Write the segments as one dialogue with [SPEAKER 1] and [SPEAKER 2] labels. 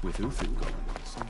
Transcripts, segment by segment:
[SPEAKER 1] With Uther gone, some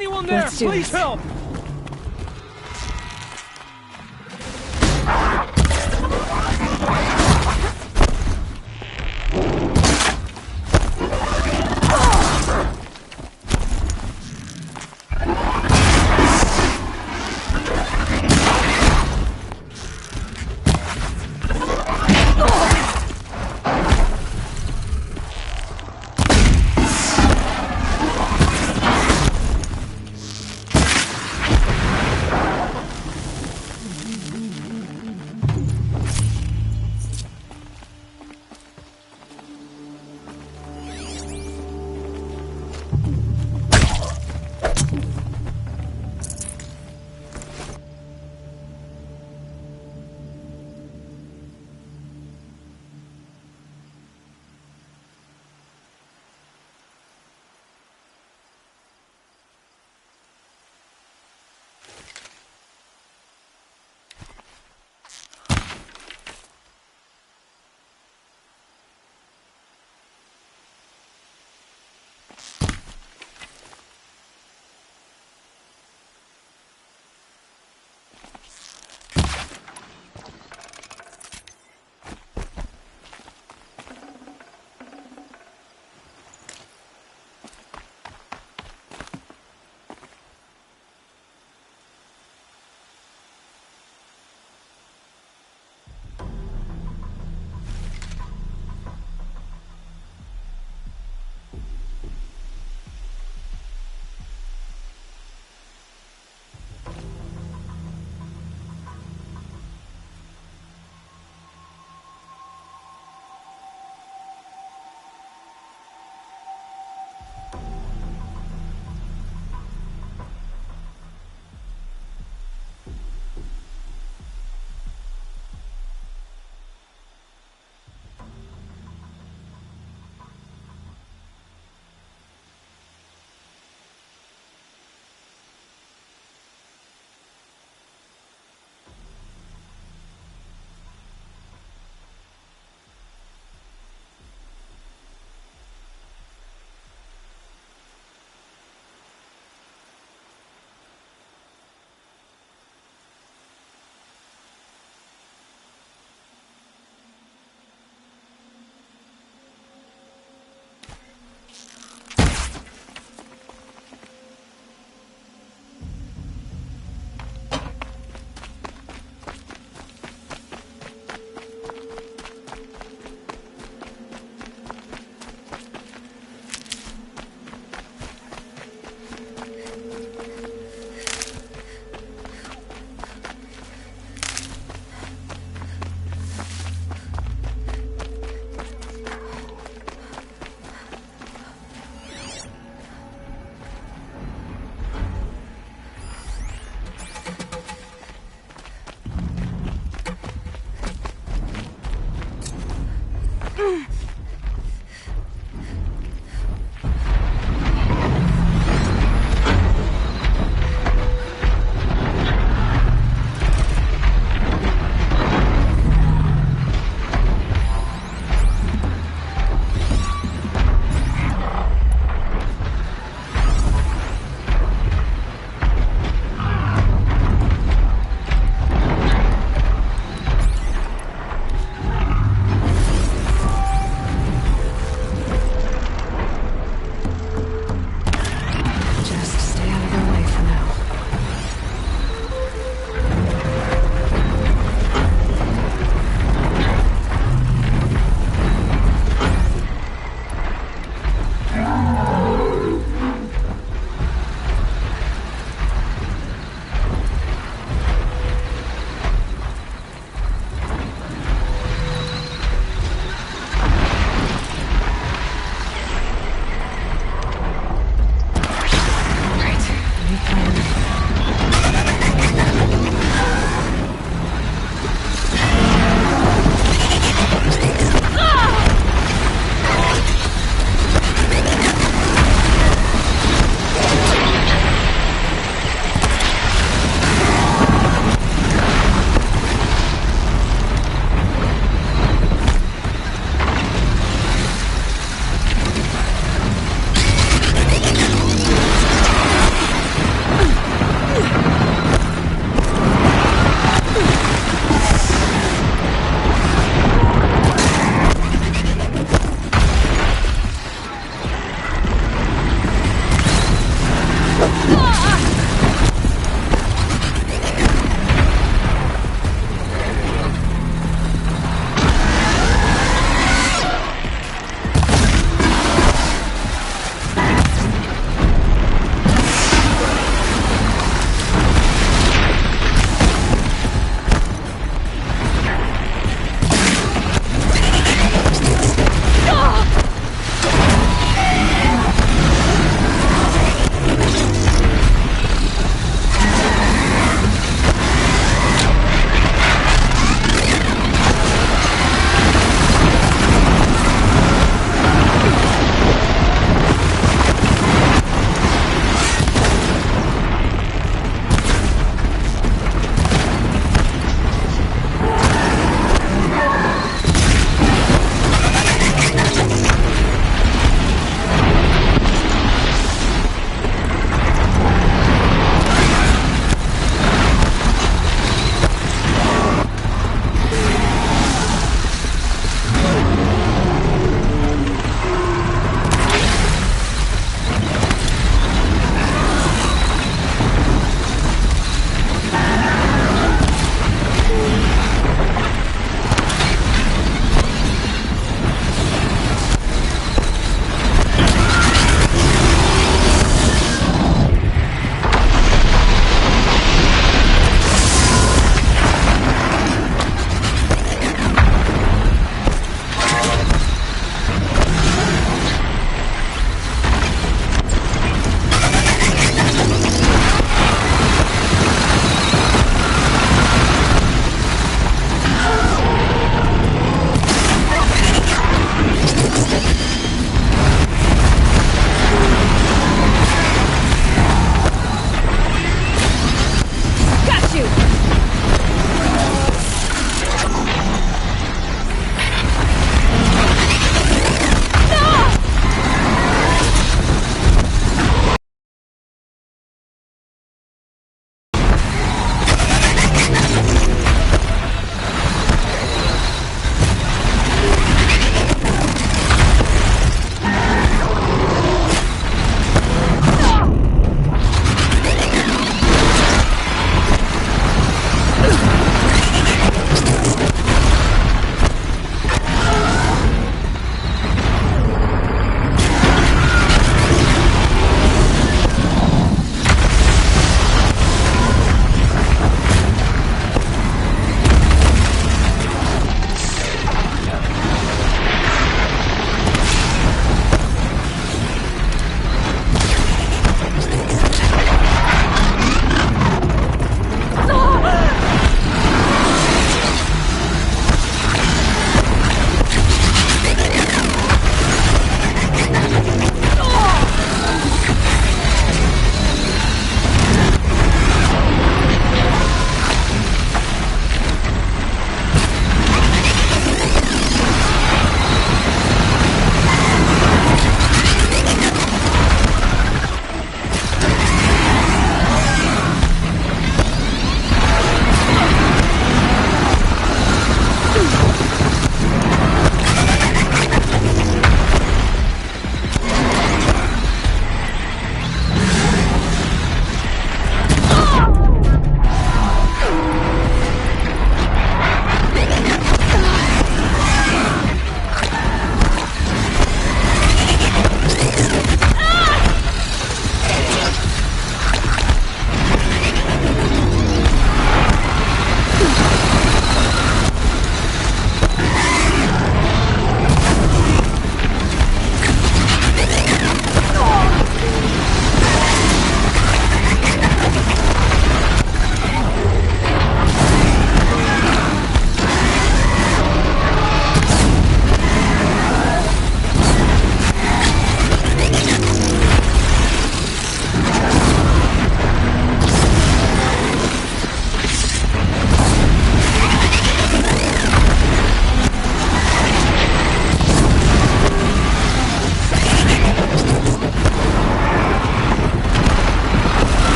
[SPEAKER 2] Anyone there? Please help!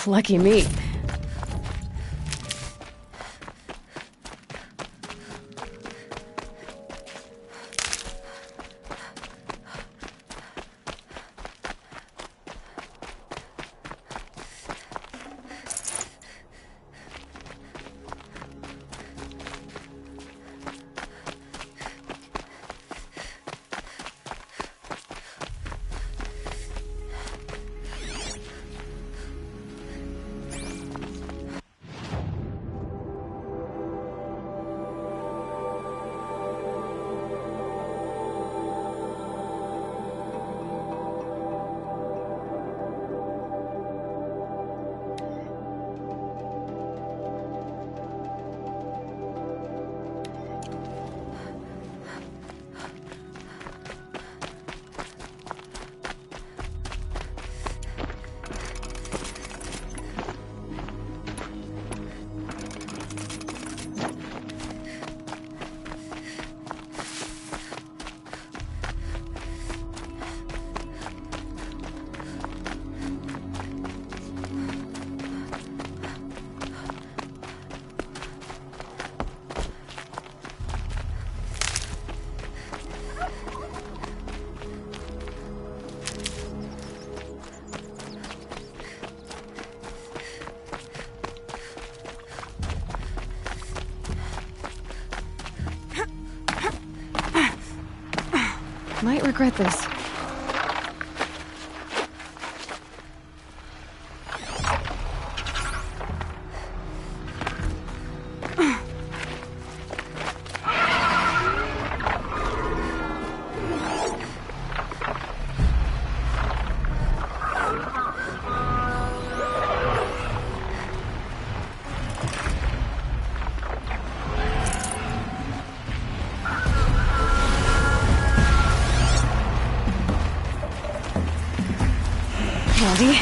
[SPEAKER 1] Lucky me. Might regret this. Andy?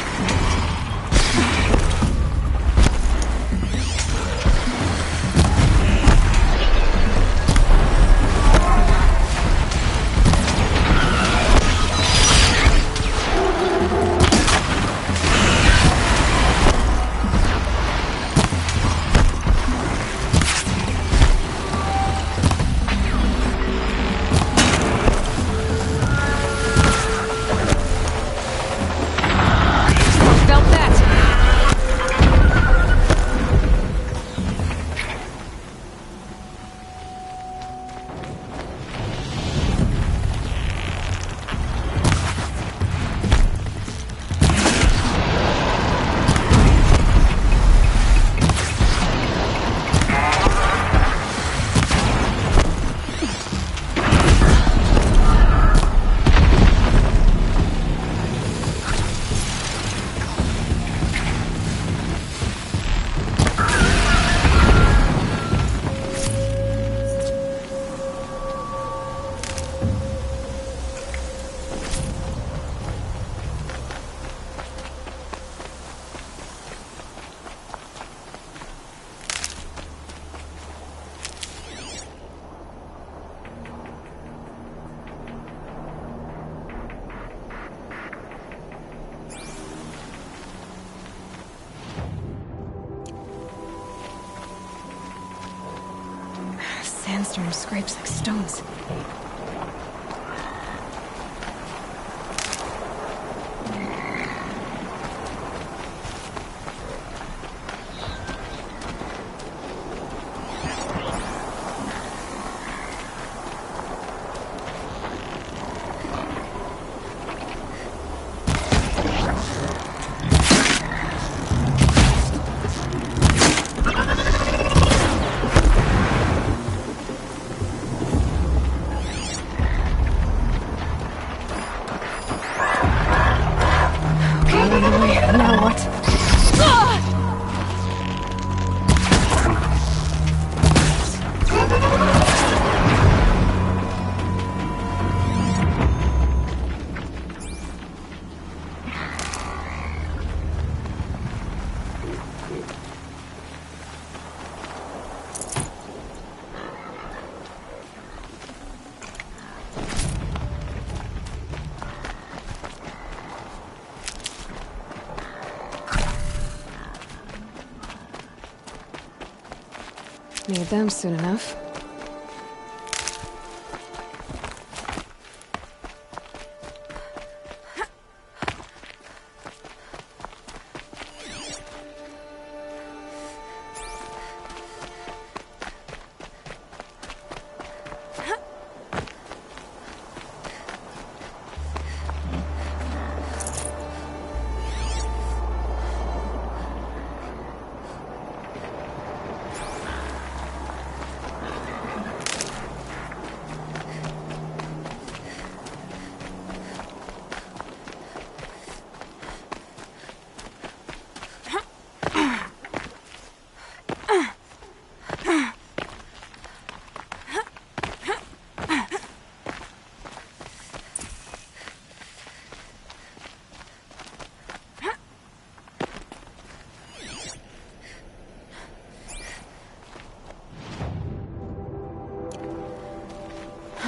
[SPEAKER 1] Sandstorm scrapes like stones. Need them soon enough.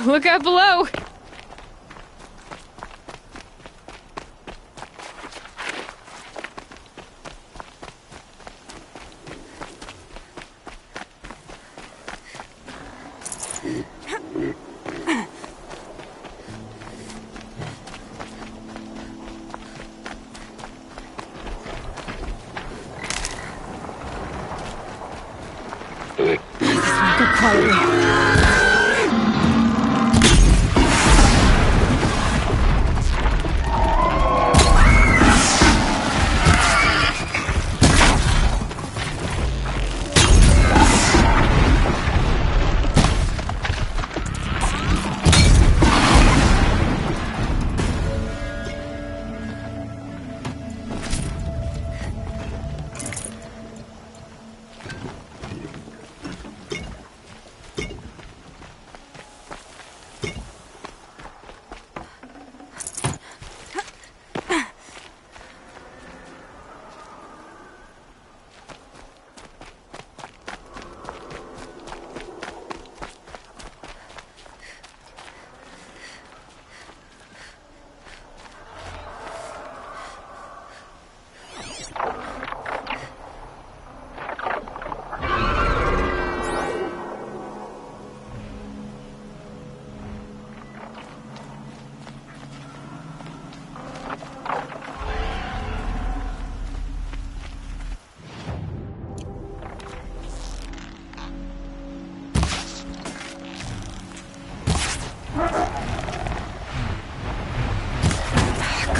[SPEAKER 1] Look out below! Go quietly.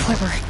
[SPEAKER 1] Clever.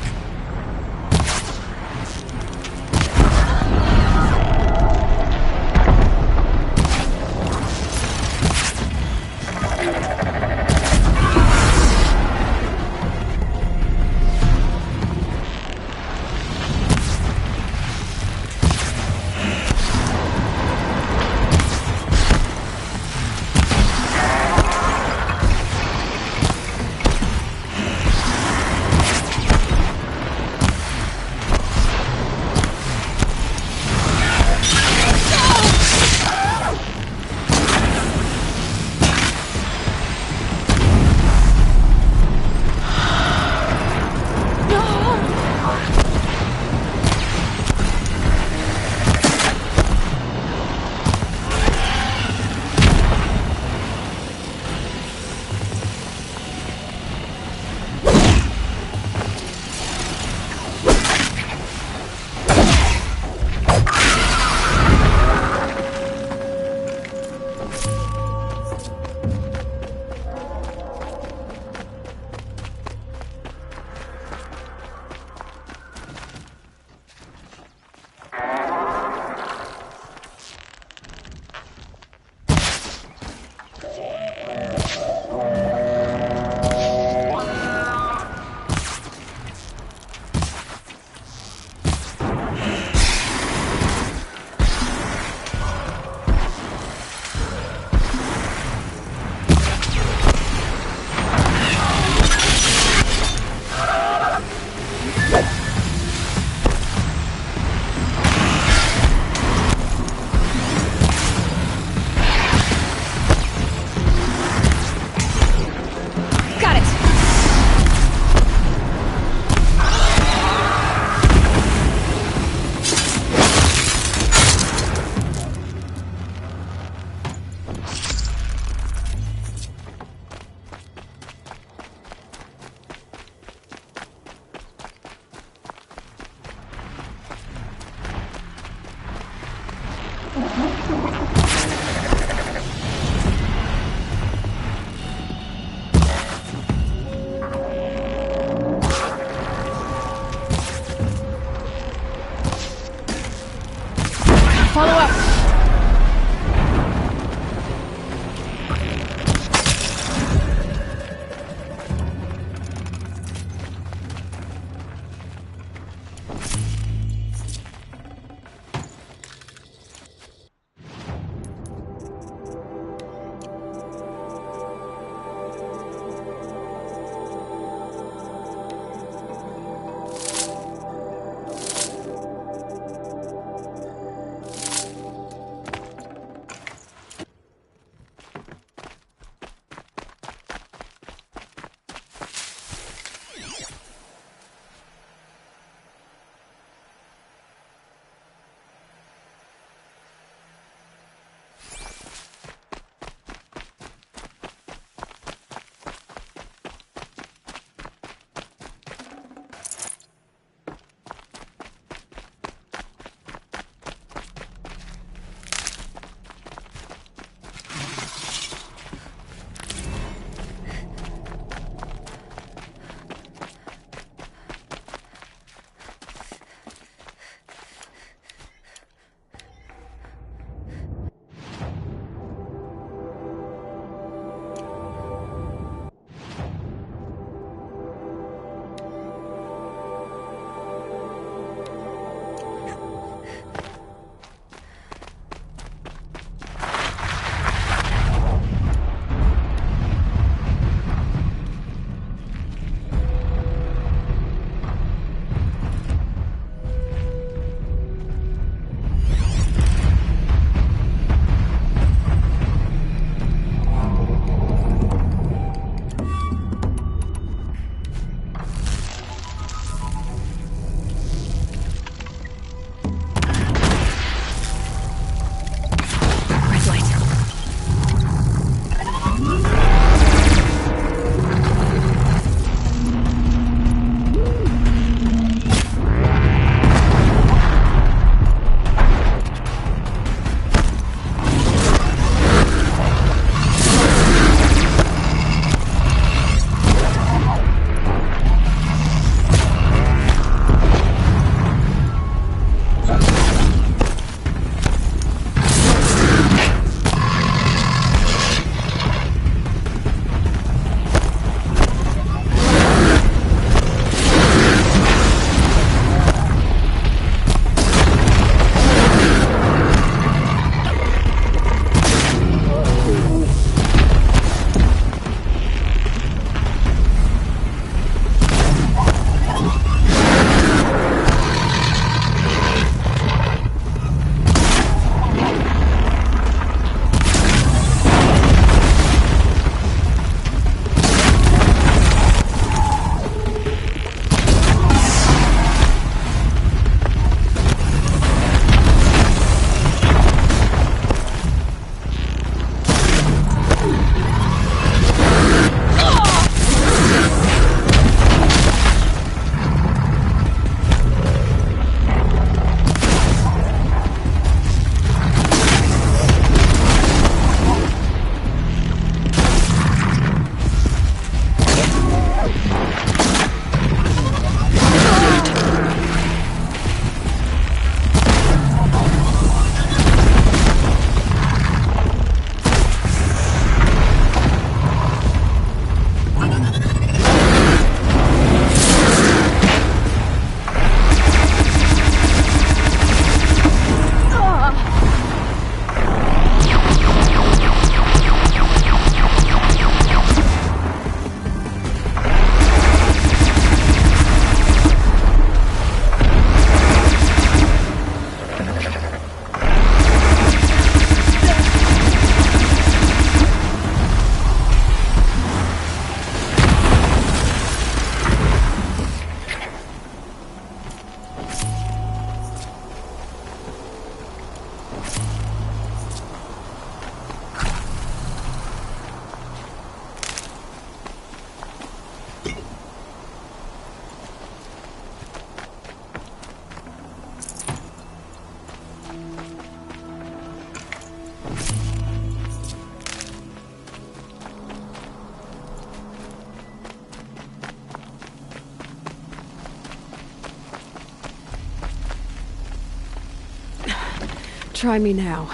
[SPEAKER 1] Try me now.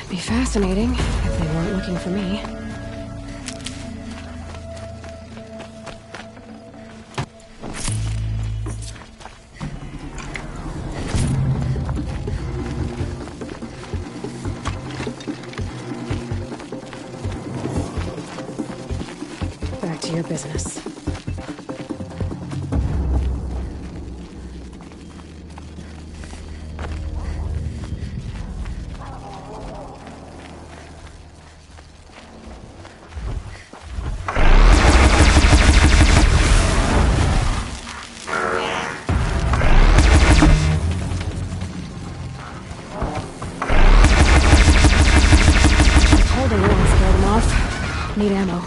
[SPEAKER 1] Be fascinating if they weren't looking for me. Back to your business. Holding won't scare them off. Need ammo.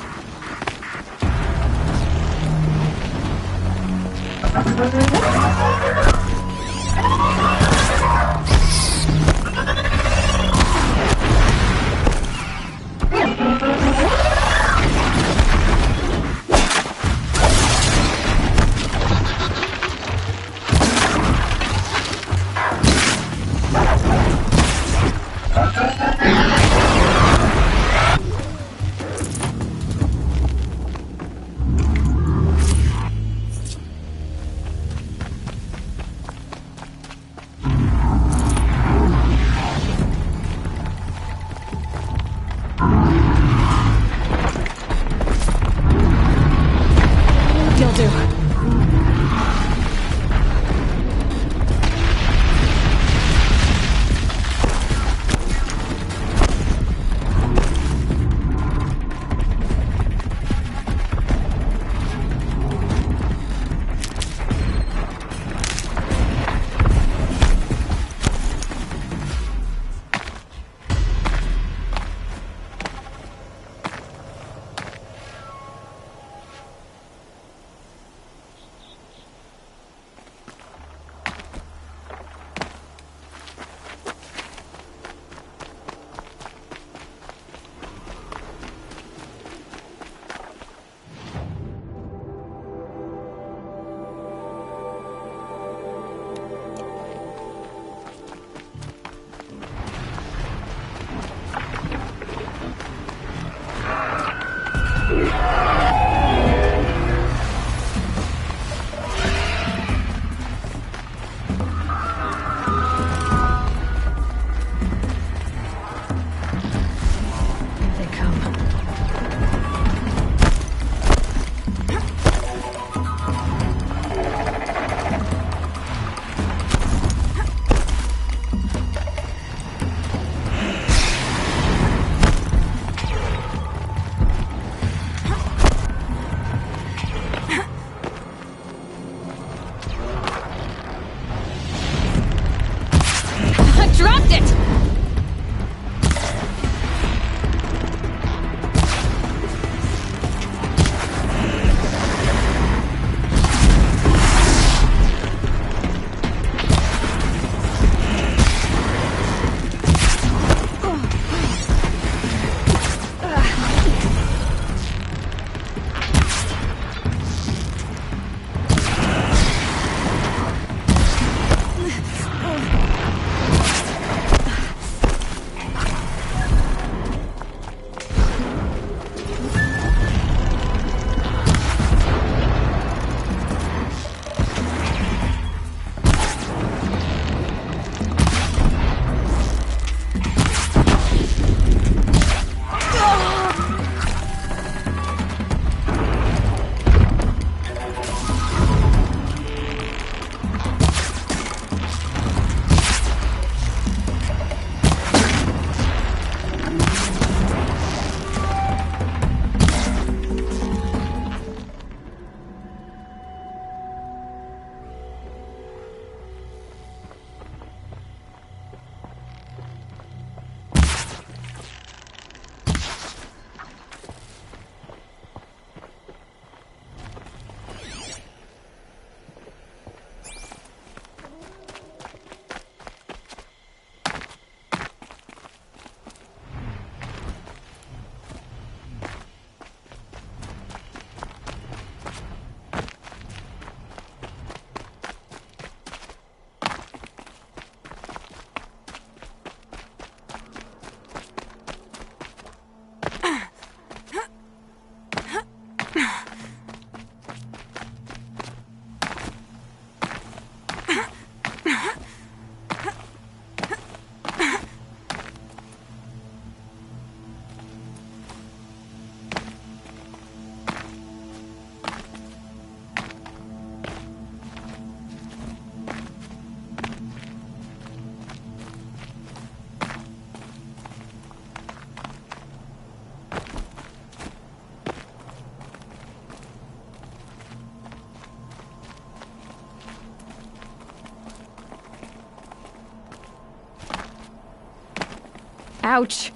[SPEAKER 1] Ouch!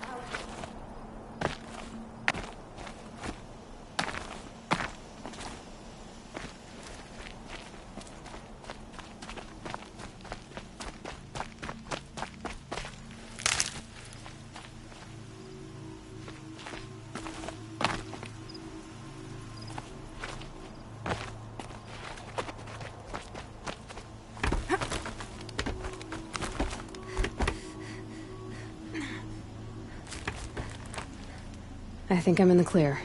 [SPEAKER 1] I think I'm in the clear.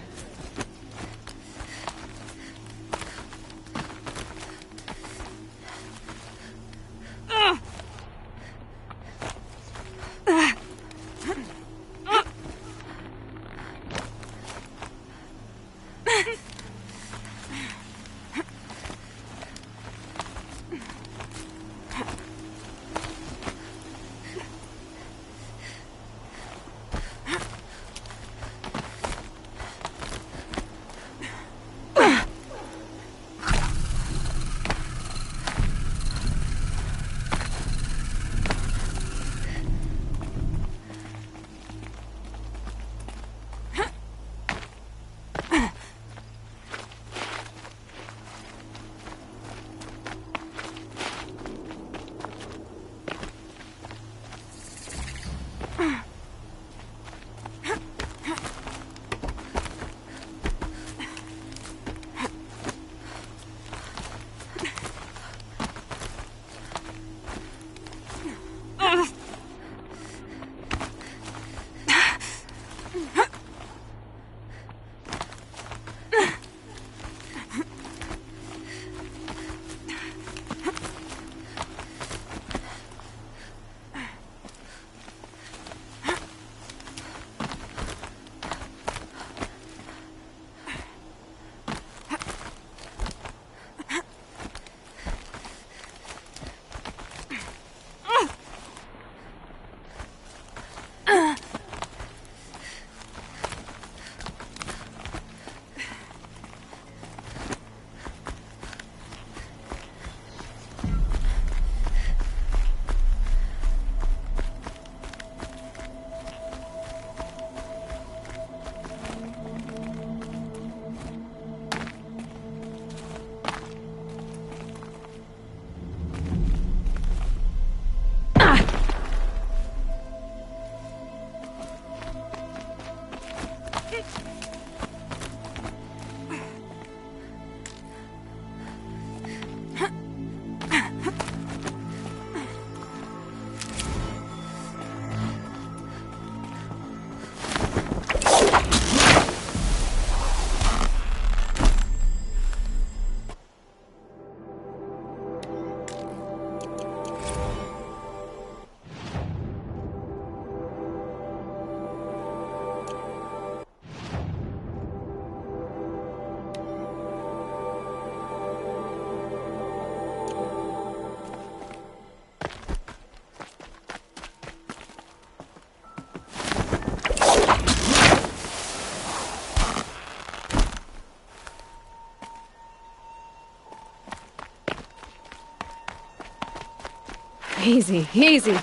[SPEAKER 1] Easy, easy.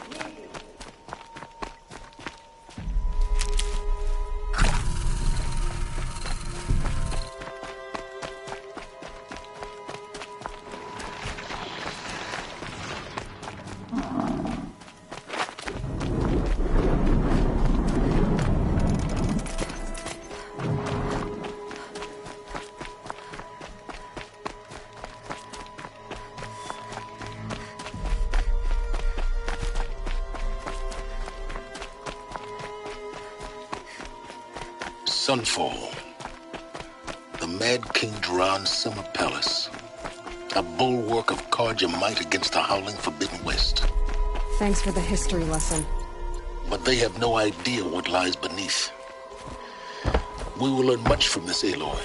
[SPEAKER 2] Sunfall. The Mad King Jiran Summer Palace. A bulwark of Carja might against the howling Forbidden West.
[SPEAKER 1] Thanks for the history lesson.
[SPEAKER 2] But they have no idea what lies beneath. We will learn much from this Aloy.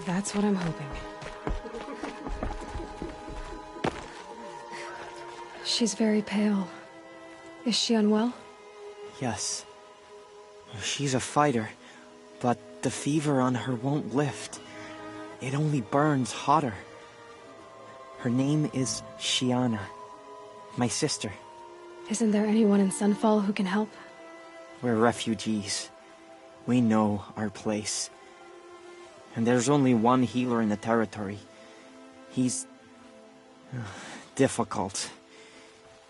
[SPEAKER 1] That's what I'm hoping. She's very pale. Is she unwell?
[SPEAKER 3] Yes. She's a fighter, but the fever on her won't lift. It only burns hotter. Her name is Shiana, my sister.
[SPEAKER 1] Isn't there anyone in Sunfall who can help?
[SPEAKER 3] We're refugees. We know our place. And there's only one healer in the territory. He's... difficult.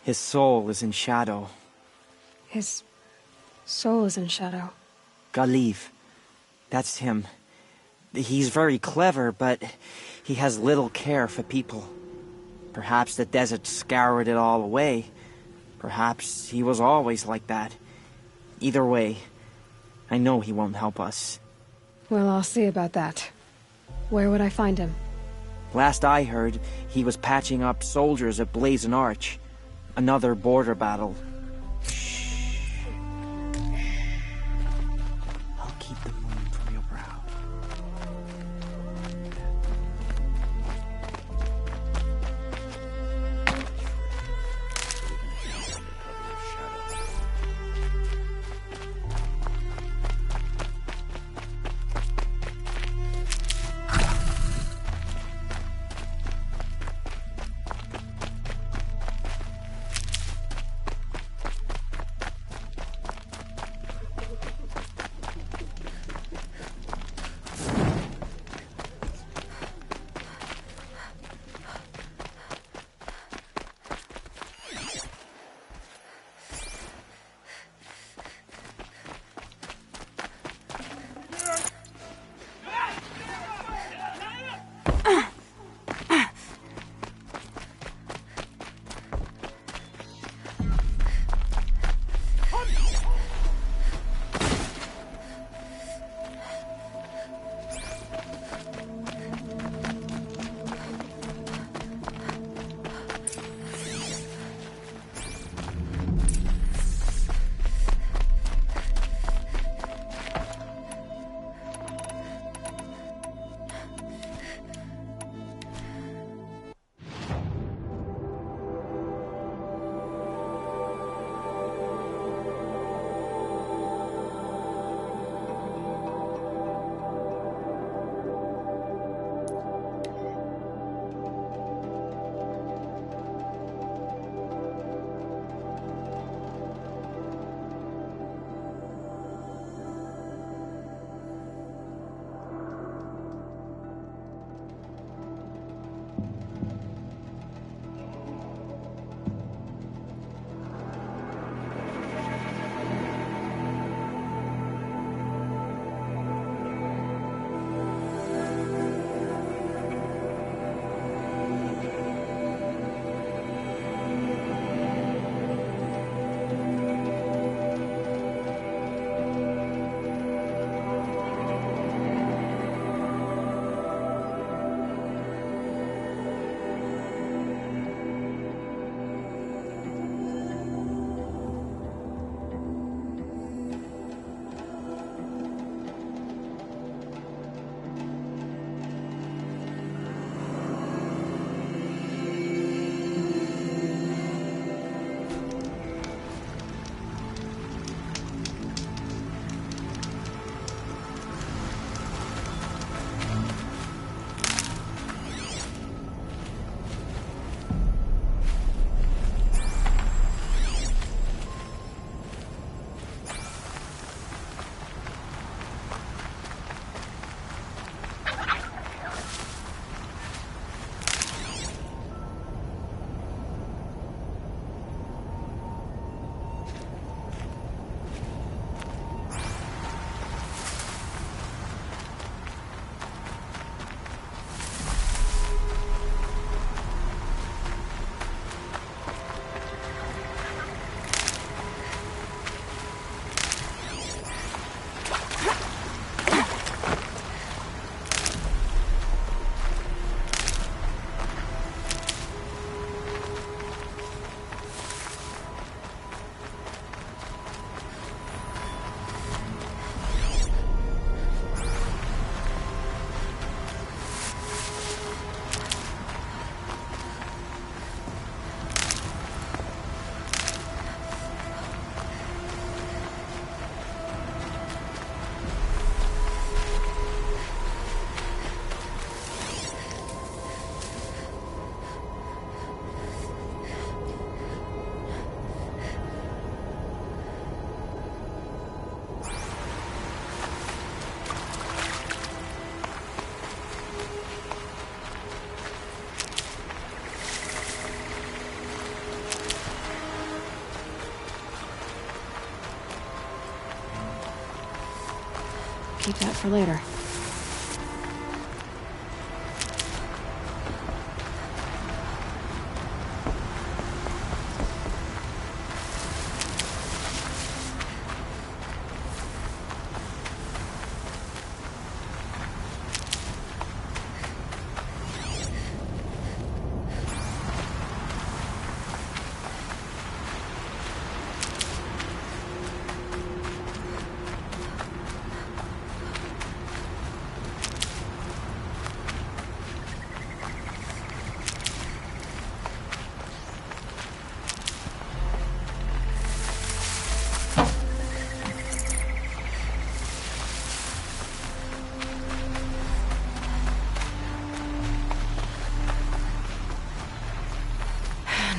[SPEAKER 3] His soul is in shadow.
[SPEAKER 1] His soul is in shadow.
[SPEAKER 3] Galiv. That's him. He's very clever, but he has little care for people. Perhaps the desert scoured it all away. Perhaps he was always like that. Either way, I know he won't help us.
[SPEAKER 1] Well, I'll see about that. Where would I find him?
[SPEAKER 3] Last I heard, he was patching up soldiers at Blazon Arch. Another border battle. I'll keep the moon from your brow.
[SPEAKER 1] that for later.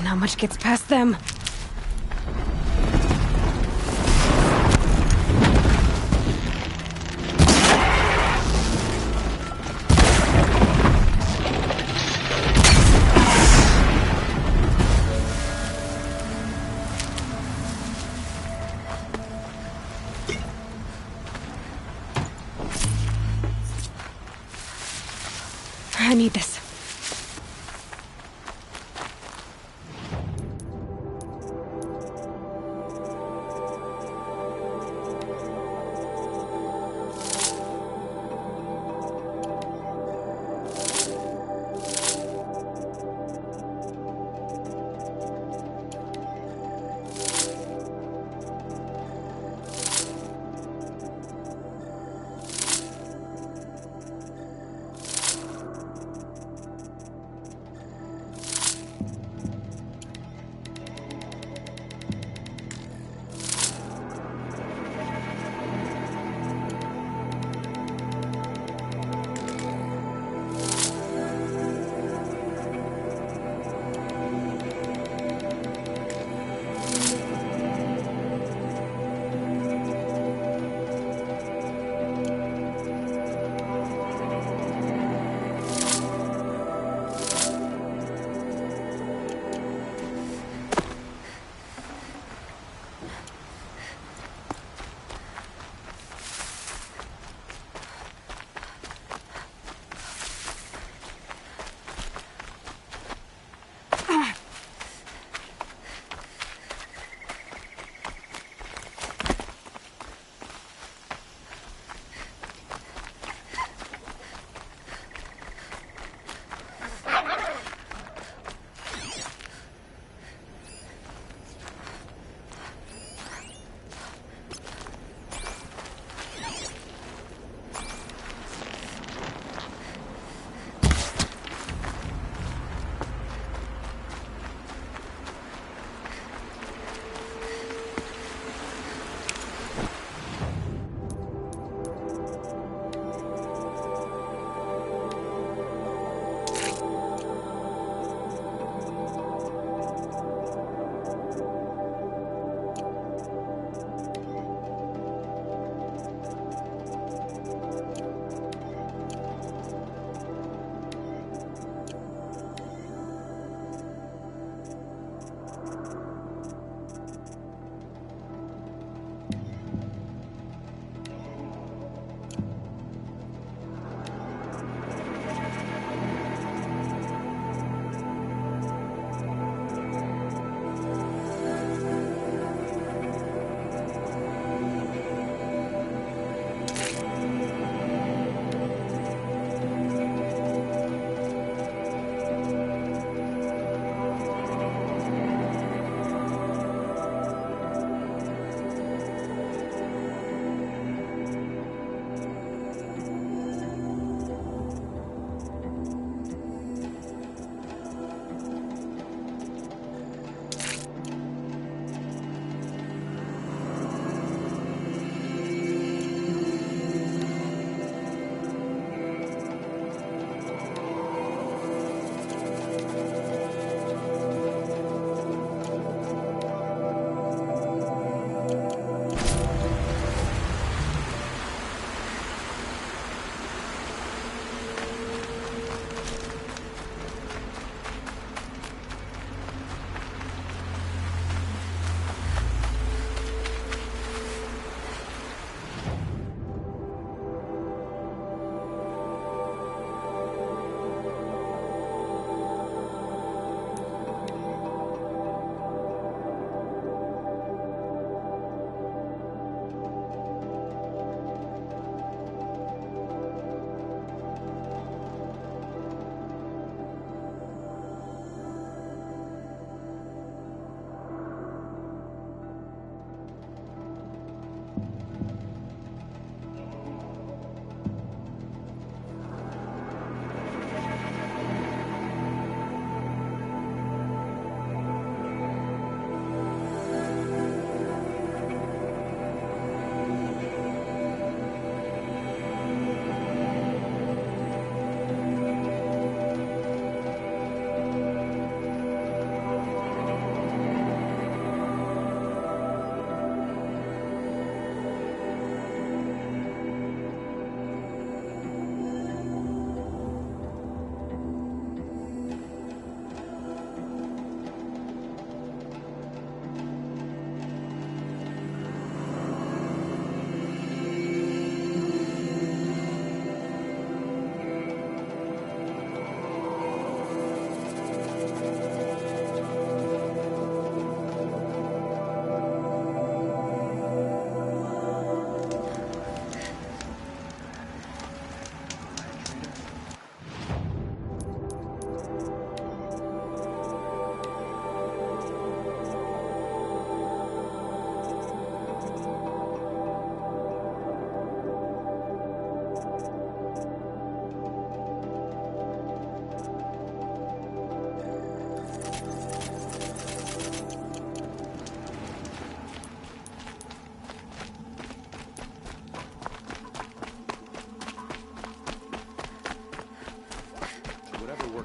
[SPEAKER 1] Not much gets past them. I need this.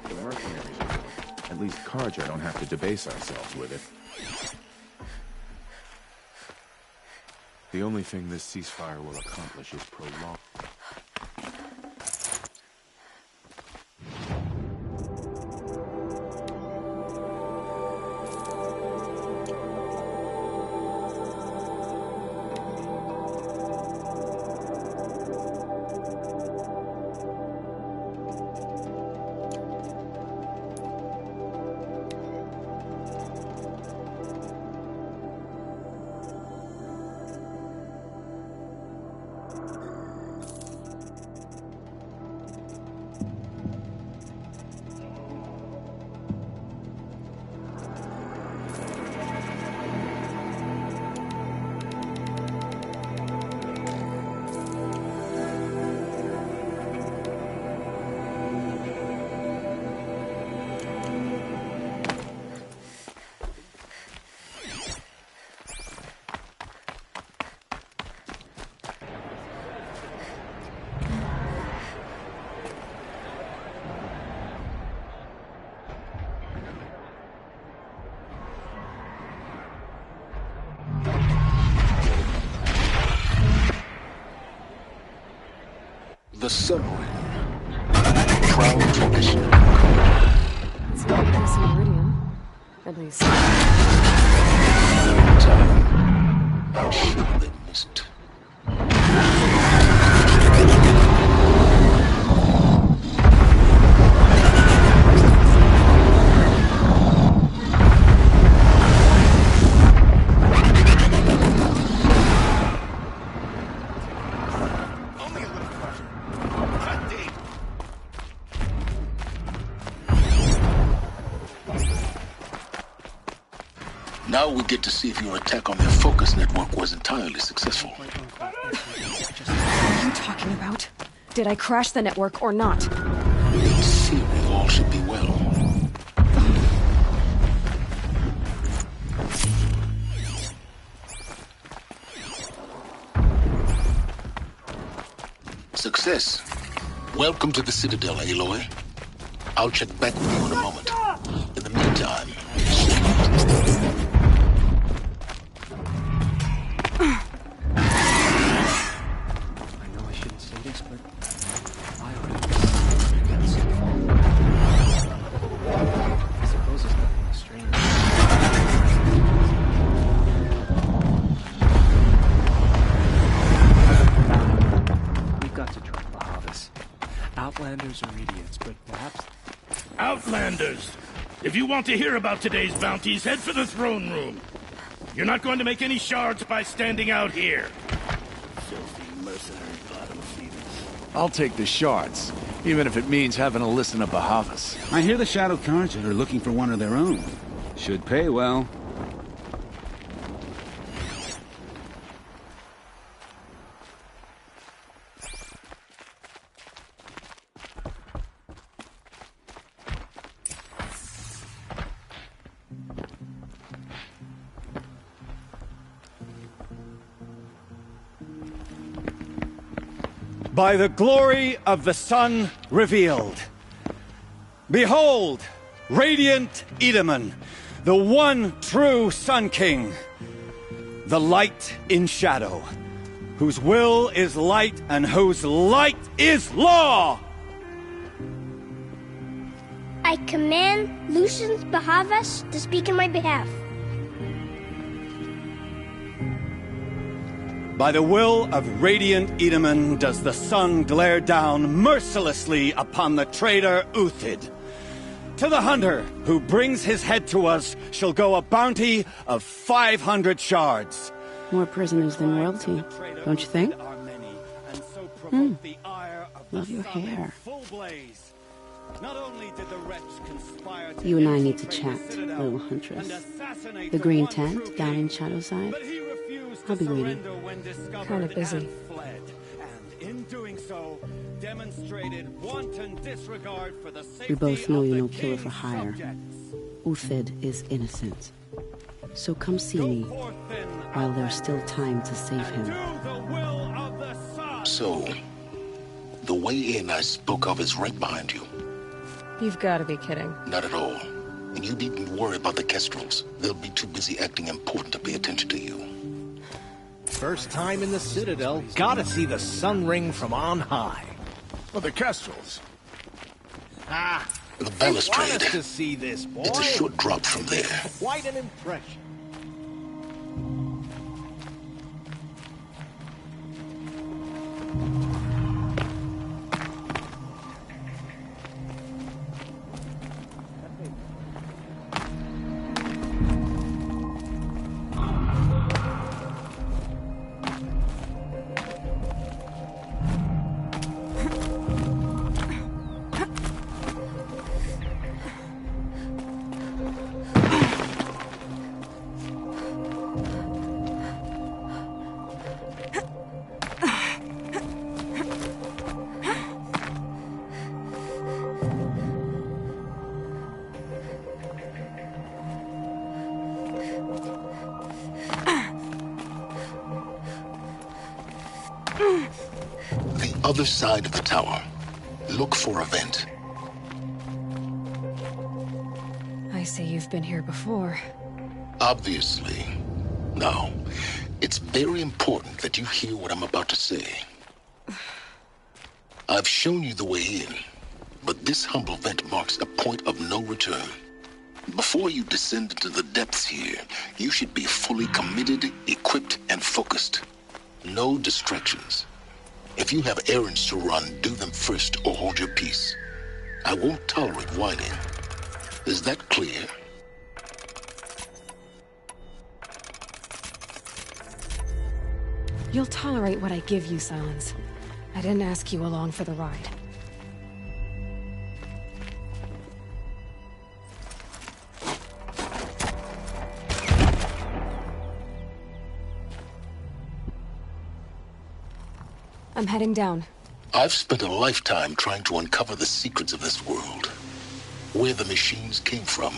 [SPEAKER 4] The mercenaries are good. At least Karja don't have to debase ourselves with it. The only thing this ceasefire will accomplish is prolong...
[SPEAKER 2] The Sunring. Proud tradition.
[SPEAKER 1] It's not Crescent Meridian. At least.
[SPEAKER 2] Time. I'm sure they missed. Now we get to see if your attack on their focus network was entirely successful.
[SPEAKER 1] What are you talking about? Did I crash the network or not?
[SPEAKER 2] In theory, all should be well. Success. Welcome to the Citadel, Aloy. I'll check back with you in a moment. In the meantime...
[SPEAKER 5] Outlanders or idiots, but perhaps...
[SPEAKER 6] Outlanders! If you want to hear about today's bounties, head for the throne room. You're not going to make any shards by standing out here. Filthy mercenary bottom feeders.
[SPEAKER 7] I'll take the shards, even if it means having to listen to Bahavas.
[SPEAKER 8] I hear the Shadow Karja are looking for one of their own. Should pay well.
[SPEAKER 9] By the glory of the sun revealed. Behold, radiant Edaman, the one true Sun King, the light in shadow, whose will is light and whose light is law!
[SPEAKER 10] I command Lucius Bahavas to speak in my behalf.
[SPEAKER 9] By the will of radiant Edaman does the sun glare down mercilessly upon the traitor Uthid. To the hunter who brings his head to us shall go a bounty of 500 shards.
[SPEAKER 11] More prisoners than royalty, don't you think? Love your hair. You and I need to chat, little huntress. The green tent down in Shadowside. I'll be waiting.
[SPEAKER 1] Kind of busy.
[SPEAKER 11] We both know you're no killer for hire. Uthid is innocent. So come see me while there's still time to save him.
[SPEAKER 2] So, the way in I spoke of is right behind you.
[SPEAKER 1] You've got to be kidding.
[SPEAKER 2] Not at all. And you needn't worry about the Kestrels. They'll be too busy acting important to pay attention to you.
[SPEAKER 12] First time in the Citadel, gotta see the sun ring from on high.
[SPEAKER 4] Well, the Kestrels.
[SPEAKER 12] Ah!
[SPEAKER 2] The balustrade.
[SPEAKER 12] To see this, boy.
[SPEAKER 2] It's a short drop from there.
[SPEAKER 12] Quite an impression.
[SPEAKER 2] The other side of the tower. Look for a vent.
[SPEAKER 1] I see you've been here before.
[SPEAKER 2] Obviously. Now, it's very important that you hear what I'm about to say. I've shown you the way in, but this humble vent marks a point of no return. Before you descend into the depths here, you should be fully committed, equipped, and focused. No distractions. If you have errands to run, do them first or hold your peace. I won't tolerate whining. Is that clear?
[SPEAKER 1] You'll tolerate what I give you, Silence. I didn't ask you along for the ride. I'm heading down.
[SPEAKER 2] I've spent a lifetime trying to uncover the secrets of this world. Where the machines came from.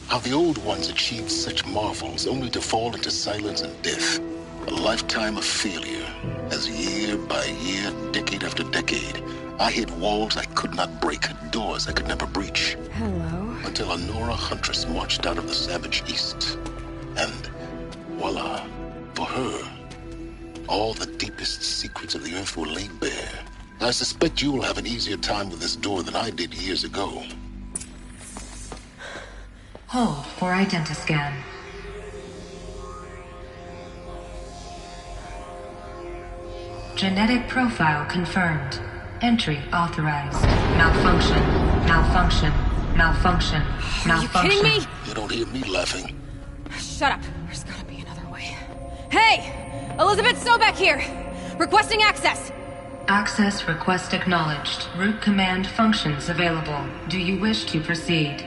[SPEAKER 2] How the old ones achieved such marvels only to fall into silence and death. A lifetime of failure. As year by year, decade after decade, I hit walls I could not break, doors I could never breach.
[SPEAKER 1] Hello.
[SPEAKER 2] Until a Nora huntress marched out of the savage east. And voila, for her, all the deepest secrets of the earth were laid bare. I suspect you will have an easier time with this door than I did years ago.
[SPEAKER 13] Hold for identiscan. Genetic profile confirmed. Entry authorized. Malfunction. Malfunction. Malfunction. Malfunction.
[SPEAKER 1] Are you kidding me?
[SPEAKER 2] You don't hear me laughing.
[SPEAKER 1] Shut up. There's gotta be another way. Hey! Elizabeth Sobek here! Requesting access!
[SPEAKER 13] Access request acknowledged. Root command functions available. Do you wish to proceed?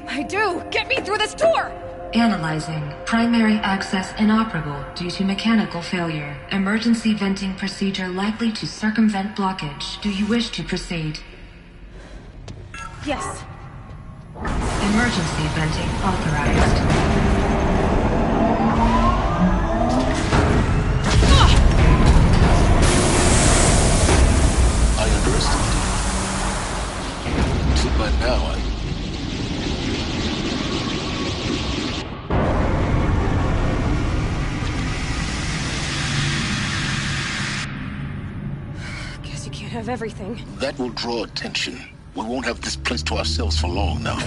[SPEAKER 1] I do! Get me through this door!
[SPEAKER 13] Analyzing. Primary access inoperable due to mechanical failure. Emergency venting procedure likely to circumvent blockage. Do you wish to proceed?
[SPEAKER 1] Yes.
[SPEAKER 13] Emergency venting authorized.
[SPEAKER 2] I underestimated. So by now,
[SPEAKER 1] Guess you can't have everything.
[SPEAKER 2] That will draw attention. We won't have this place to ourselves for long now.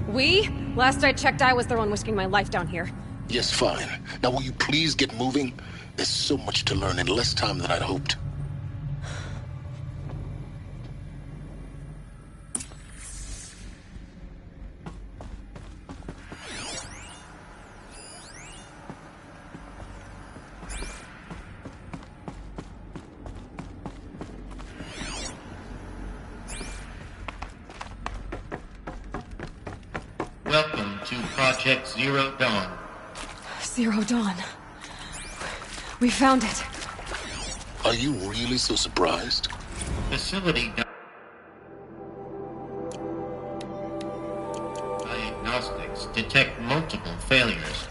[SPEAKER 1] We? Last I checked, I was the one risking my life down here.
[SPEAKER 2] Yes, fine. Now will you please get moving? There's so much to learn in less time than I'd hoped.
[SPEAKER 14] Welcome to Project Zero Dawn.
[SPEAKER 1] Zero Dawn. We found it.
[SPEAKER 2] Are you really so surprised?
[SPEAKER 14] Facility diagnostics detect multiple failures.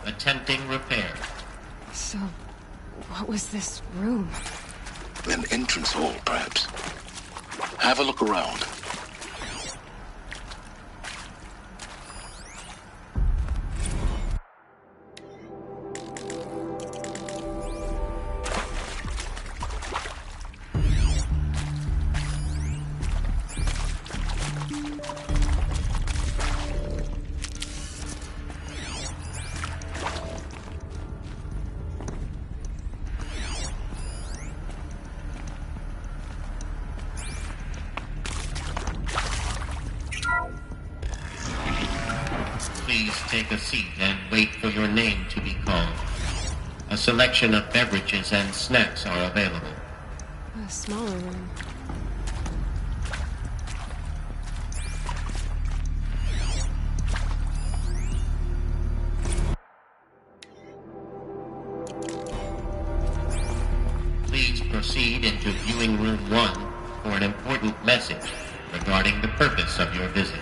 [SPEAKER 14] Attempting repair.
[SPEAKER 1] So, what was this room?
[SPEAKER 2] An entrance hall, perhaps. Have a look around.
[SPEAKER 14] Please take a seat and wait for your name to be called. A selection of beverages and snacks are available.
[SPEAKER 1] A smaller room.
[SPEAKER 14] Please proceed into viewing room 1 for an important message regarding the purpose of your visit.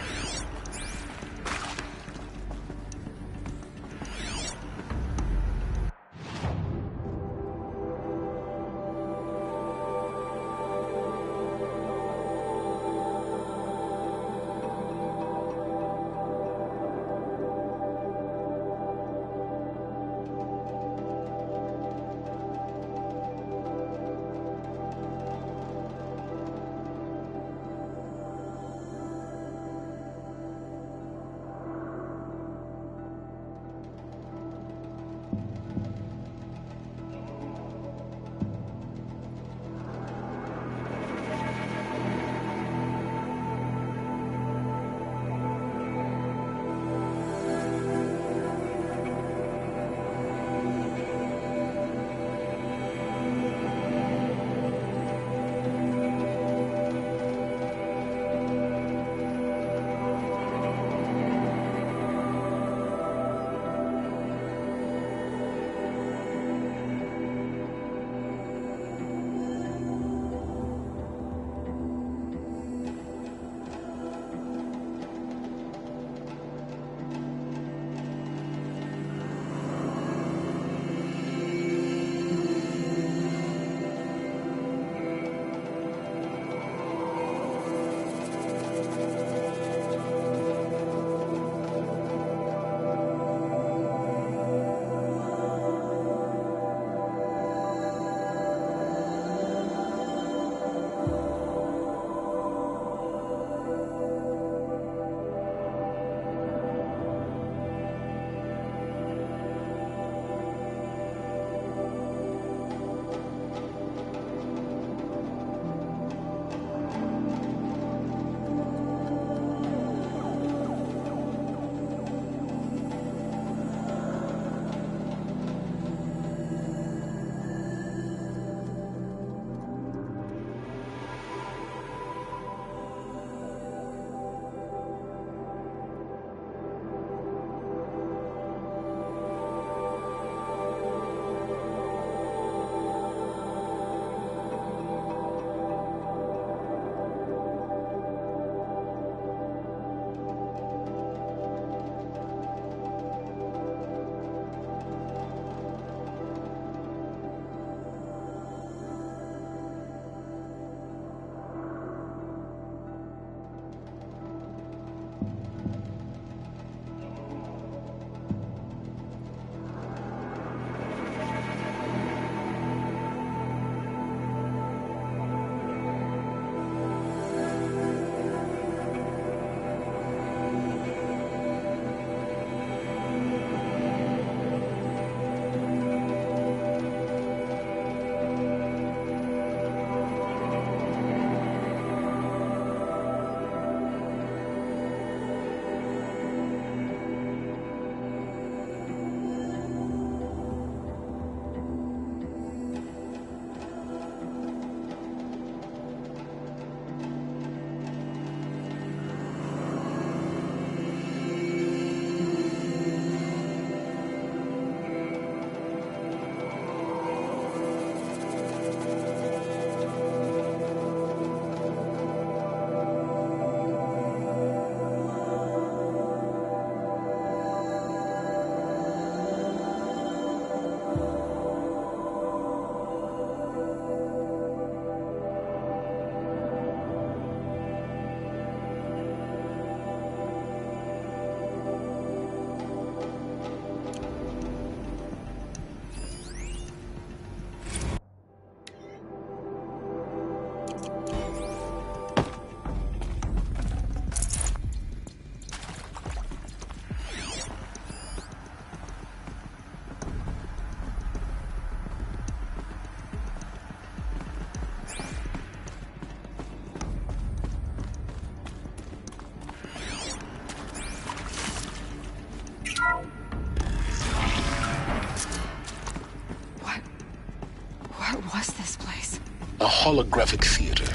[SPEAKER 2] holographic theater.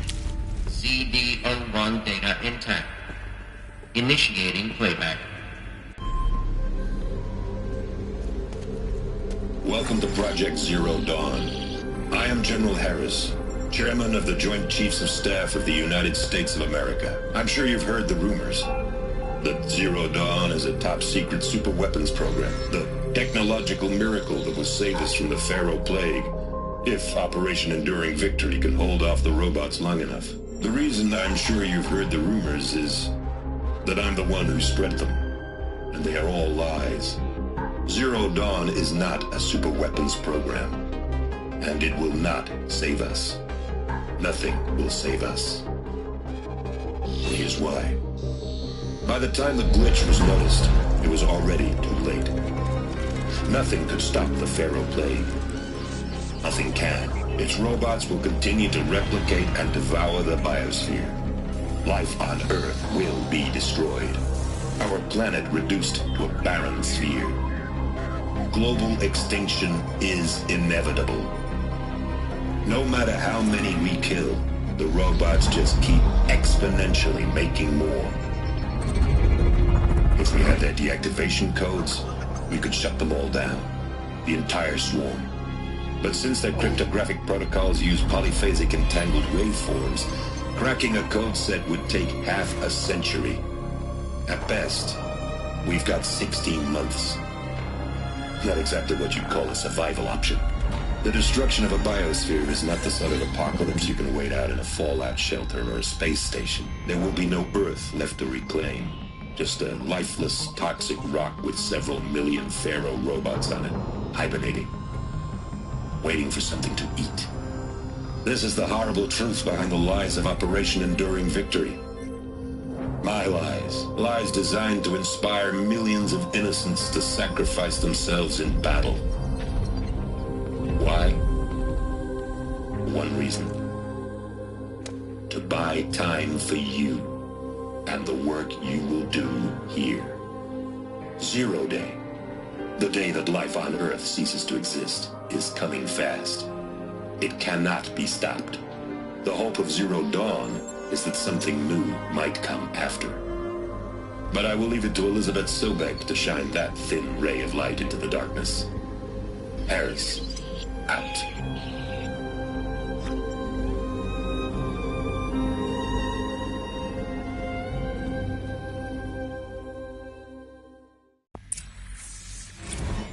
[SPEAKER 14] CD01 data intact. Initiating playback.
[SPEAKER 15] Welcome to Project Zero Dawn. I am General Harris, Chairman of the Joint Chiefs of Staff of the United States of America. I'm sure you've heard the rumors that Zero Dawn is a top-secret superweapons program, the technological miracle that will save us from the Pharaoh Plague, if Operation Enduring Victory can hold off the robots long enough. The reason I'm sure you've heard the rumors is that I'm the one who spread them, and they are all lies. Zero Dawn is not a superweapons program, and it will not save us. Nothing will save us. Here's why. By the time the glitch was noticed, it was already too late. Nothing could stop the Pharaoh Plague. Nothing can. Its robots will continue to replicate and devour the biosphere. Life on Earth will be destroyed. Our planet reduced to a barren sphere. Global extinction is inevitable. No matter how many we kill, the robots just keep exponentially making more. If we had their deactivation codes, we could shut them all down. The entire swarm. But since their cryptographic protocols use polyphasic entangled waveforms, cracking a code set would take half a century. At best, we've got 16 months. Not exactly what you'd call a survival option. The destruction of a biosphere is not the sort of apocalypse you can wait out in a fallout shelter or a space station. There will be no Earth left to reclaim. Just a lifeless, toxic rock with several million Pharaoh robots on it, hibernating, waiting for something to eat. This is the horrible truth behind the lies of Operation Enduring Victory. My lies. Lies designed to inspire millions of innocents to sacrifice themselves in battle. Why? One reason. To buy time for you and the work you will do here. Zero Day, the day that life on Earth ceases to exist, is coming fast. It cannot be stopped. The hope of Zero Dawn is that something new might come after. But I will leave it to Elizabeth Sobek to shine that thin ray of light into the darkness. Harris, out.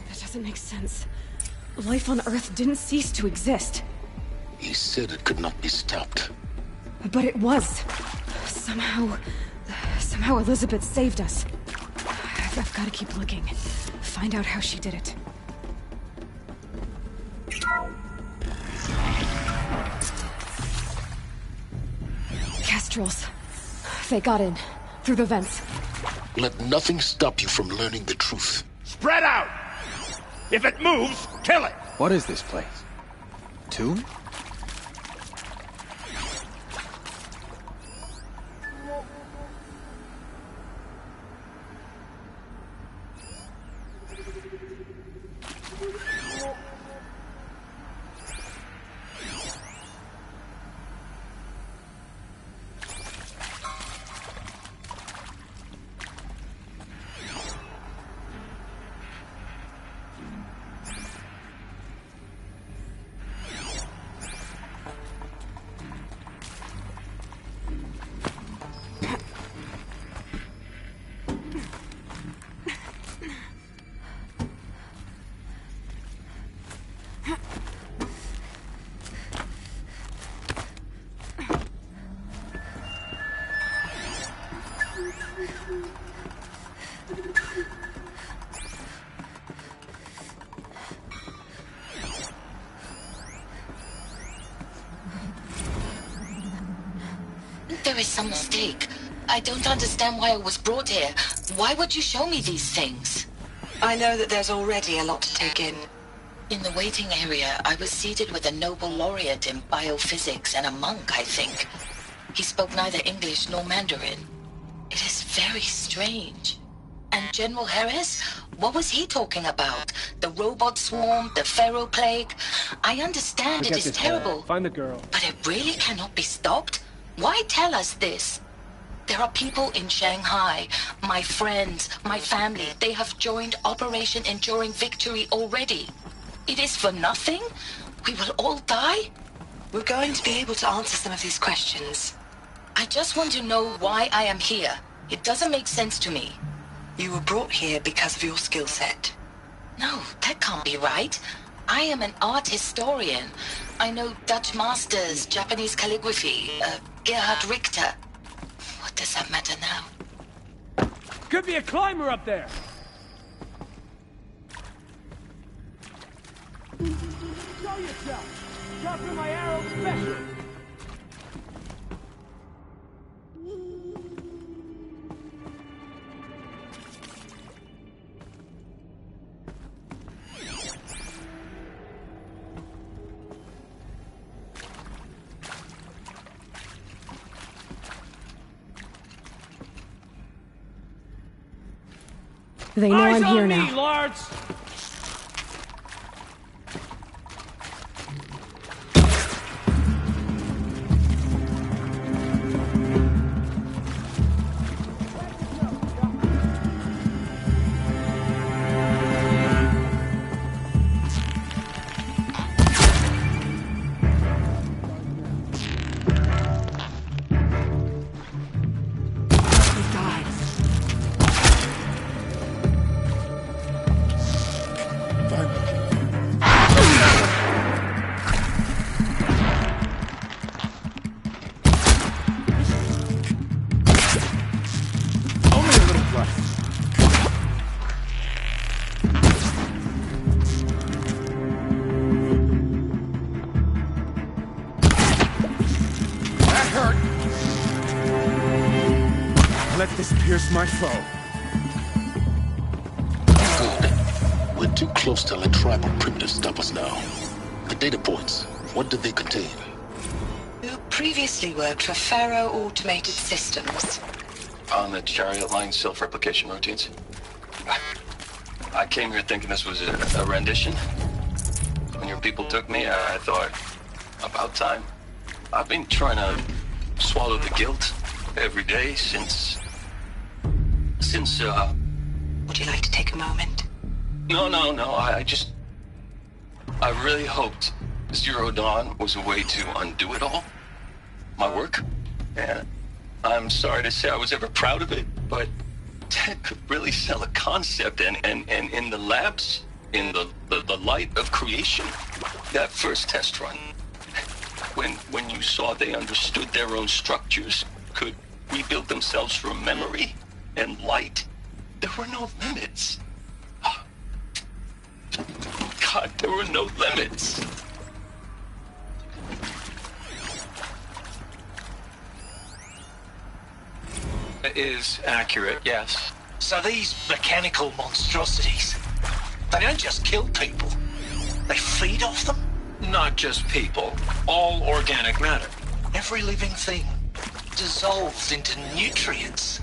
[SPEAKER 1] That doesn't make sense. Life on Earth didn't cease to exist.
[SPEAKER 2] He said it could not be stopped.
[SPEAKER 1] But it was. Somehow Elizabeth saved us. I've got to keep looking. Find out how she did it. Kestrels. They got in. Through the vents.
[SPEAKER 2] Let nothing stop you from learning the truth.
[SPEAKER 6] Spread out! If it moves, kill it!
[SPEAKER 4] What is this place? Tomb?
[SPEAKER 16] There is some mistake. I don't understand why I was brought here. Why would you show me these things?
[SPEAKER 17] I know that there's already a lot to take in.
[SPEAKER 16] In the waiting area, I was seated with a Nobel laureate in biophysics and a monk, I think. He spoke neither English nor Mandarin. It is very strange. And General Harris? What was he talking about? The robot swarm, the Pharaoh plague? I understand it is terrible.
[SPEAKER 5] Find the girl.
[SPEAKER 16] But it really cannot be stopped? Why tell us this? There are people in Shanghai, my friends, my family. They have joined Operation Enduring Victory already. It is for nothing? We will all die?
[SPEAKER 17] We're going to be able to answer some of these questions.
[SPEAKER 16] I just want to know why I am here. It doesn't make sense to me.
[SPEAKER 17] You were brought here because of your skill set.
[SPEAKER 16] No, that can't be right. I am an art historian. I know Dutch masters, Japanese calligraphy, Gerhard Richter. What does that matter now?
[SPEAKER 5] Could be a climber up there. Show yourself. Dropping my arrow special.
[SPEAKER 1] They know I'm here
[SPEAKER 5] me,
[SPEAKER 1] now.
[SPEAKER 5] Lords.
[SPEAKER 4] My foe.
[SPEAKER 2] Good. We're too close to let tribal primitives stop us now. The data points, what did they contain?
[SPEAKER 17] You previously worked for Pharaoh Automated Systems.
[SPEAKER 18] On the Chariot Line self-replication routines. I came here thinking this was a rendition. When your people took me, I thought, about time. I've been trying to swallow the guilt every day since...
[SPEAKER 17] Would you like to take a moment?
[SPEAKER 18] No, I really hoped Zero Dawn was a way to undo it all. My work. And I'm sorry to say I was ever proud of it, but Ted could really sell a concept, and in the labs, in the light of creation, that first test run, when you saw they understood their own structures, could rebuild themselves from memory and light, there were no limits. God, there were no limits.
[SPEAKER 12] It is accurate, yes. So these mechanical monstrosities, they don't just kill people, they feed off them?
[SPEAKER 18] Not just people, all organic matter.
[SPEAKER 12] Every living thing dissolves into nutrients.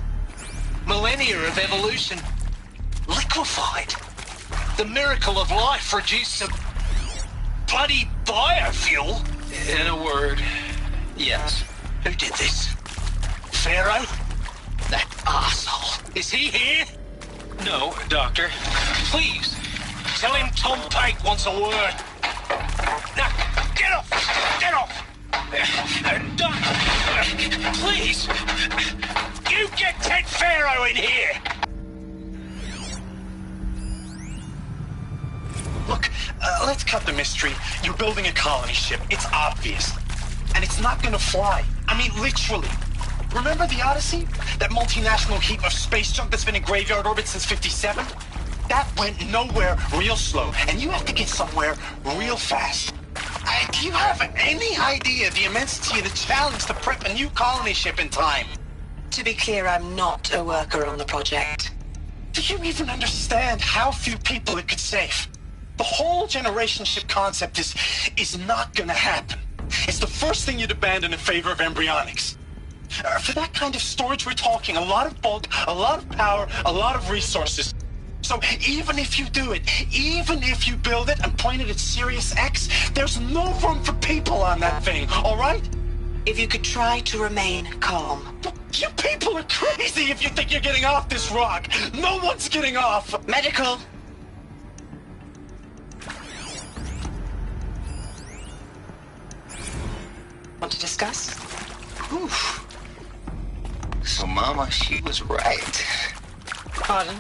[SPEAKER 12] Millennia of evolution liquefied. The miracle of life reduced to bloody biofuel.
[SPEAKER 18] In a word, yes.
[SPEAKER 12] Who did this? Pharaoh? That arsehole. Is he here?
[SPEAKER 18] No, Doctor.
[SPEAKER 12] Please, tell him Tom Pike wants a word. Now, get off! Get off! Doctor, please! You get Ted Pharaoh in here!
[SPEAKER 19] Look, let's cut the mystery. You're building a colony ship. It's obvious. And it's not gonna fly. I mean, literally. Remember the Odyssey? That multinational heap of space junk that's been in graveyard orbit since '57? That went nowhere real slow. And you have to get somewhere real fast. Do you have any idea the immensity of the challenge to prep a new colony ship in time?
[SPEAKER 17] To be clear, I'm not a worker on the project.
[SPEAKER 19] Do you even understand how few people it could save? The whole generation ship concept is not gonna happen. It's the first thing you'd abandon in favor of embryonics. For that kind of storage we're talking, a lot of bulk, a lot of power, a lot of resources. So even if you do it, even if you build it and point it at Sirius X, there's no room for people on that thing, all right?
[SPEAKER 17] If you could try to remain calm.
[SPEAKER 19] You people are crazy if you think you're getting off this rock. No one's getting off.
[SPEAKER 17] Medical. Want to discuss?
[SPEAKER 18] Whew. So Mama, she was right.
[SPEAKER 17] Pardon?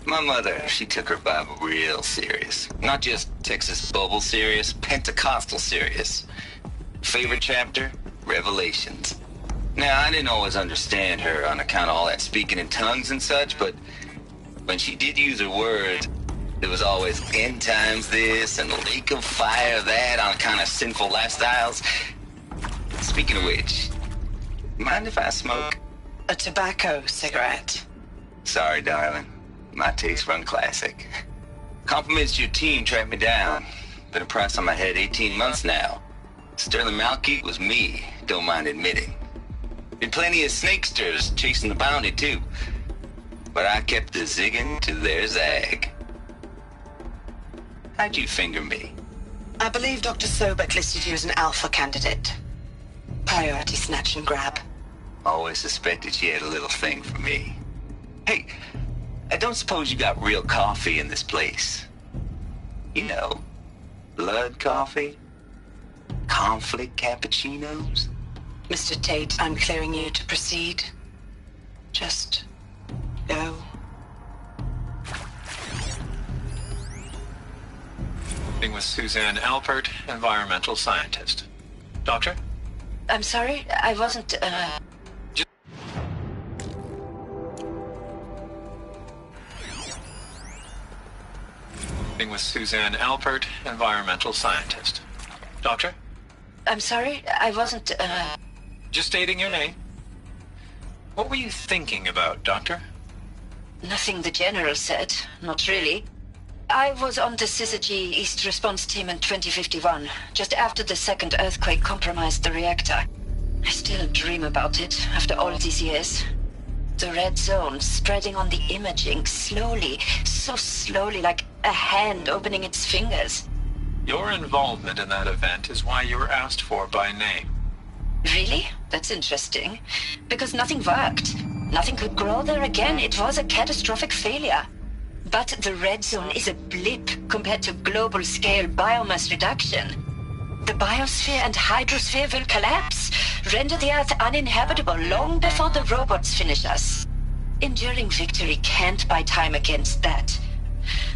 [SPEAKER 18] My mother, she took her Bible real serious. Not just Texas Bubble serious, Pentecostal serious. Favorite chapter? Revelations. Now, I didn't always understand her on account of all that speaking in tongues and such, but when she did use her words, there was always end times this and lake of fire that on account of sinful lifestyles. Speaking of which, mind if I smoke?
[SPEAKER 17] A tobacco cigarette.
[SPEAKER 18] Sorry, darling. My taste run classic. Compliments to your team tracked me down. Been a price on my head 18 months now. Sterling Malkeet was me, don't mind admitting. Been plenty of snakesters chasing the bounty too. But I kept the zigging to their zag. How'd you finger me?
[SPEAKER 17] I believe Dr. Sobek listed you as an alpha candidate. Priority snatch and grab.
[SPEAKER 18] Always suspected she had a little thing for me. Hey, I don't suppose you got real coffee in this place. You know, blood coffee? Conflict cappuccinos?
[SPEAKER 17] Mr. Tate, I'm clearing you to proceed. Just go.
[SPEAKER 12] With Suzanne Alpert, environmental scientist. Doctor?
[SPEAKER 16] I'm sorry, I wasn't,
[SPEAKER 12] With Suzanne Alpert, environmental scientist. Doctor?
[SPEAKER 16] I'm sorry, I wasn't,
[SPEAKER 12] Just stating your name. What were you thinking about, Doctor?
[SPEAKER 16] Nothing the General said, not really. I was on the Syzygy East Response Team in 2051, just after the second earthquake compromised the reactor. I still dream about it, after all these years. The red zone spreading on the imaging, slowly, so slowly, like a hand opening its fingers.
[SPEAKER 12] Your involvement in that event is why you were asked for by name.
[SPEAKER 16] Really? That's interesting. Because nothing worked. Nothing could grow there again. It was a catastrophic failure. But the red zone is a blip compared to global-scale biomass reduction. The biosphere and hydrosphere will collapse, render the Earth uninhabitable long before the robots finish us. Enduring victory can't buy time against that.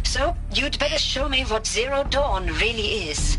[SPEAKER 16] So, you'd better show me what Zero Dawn really is.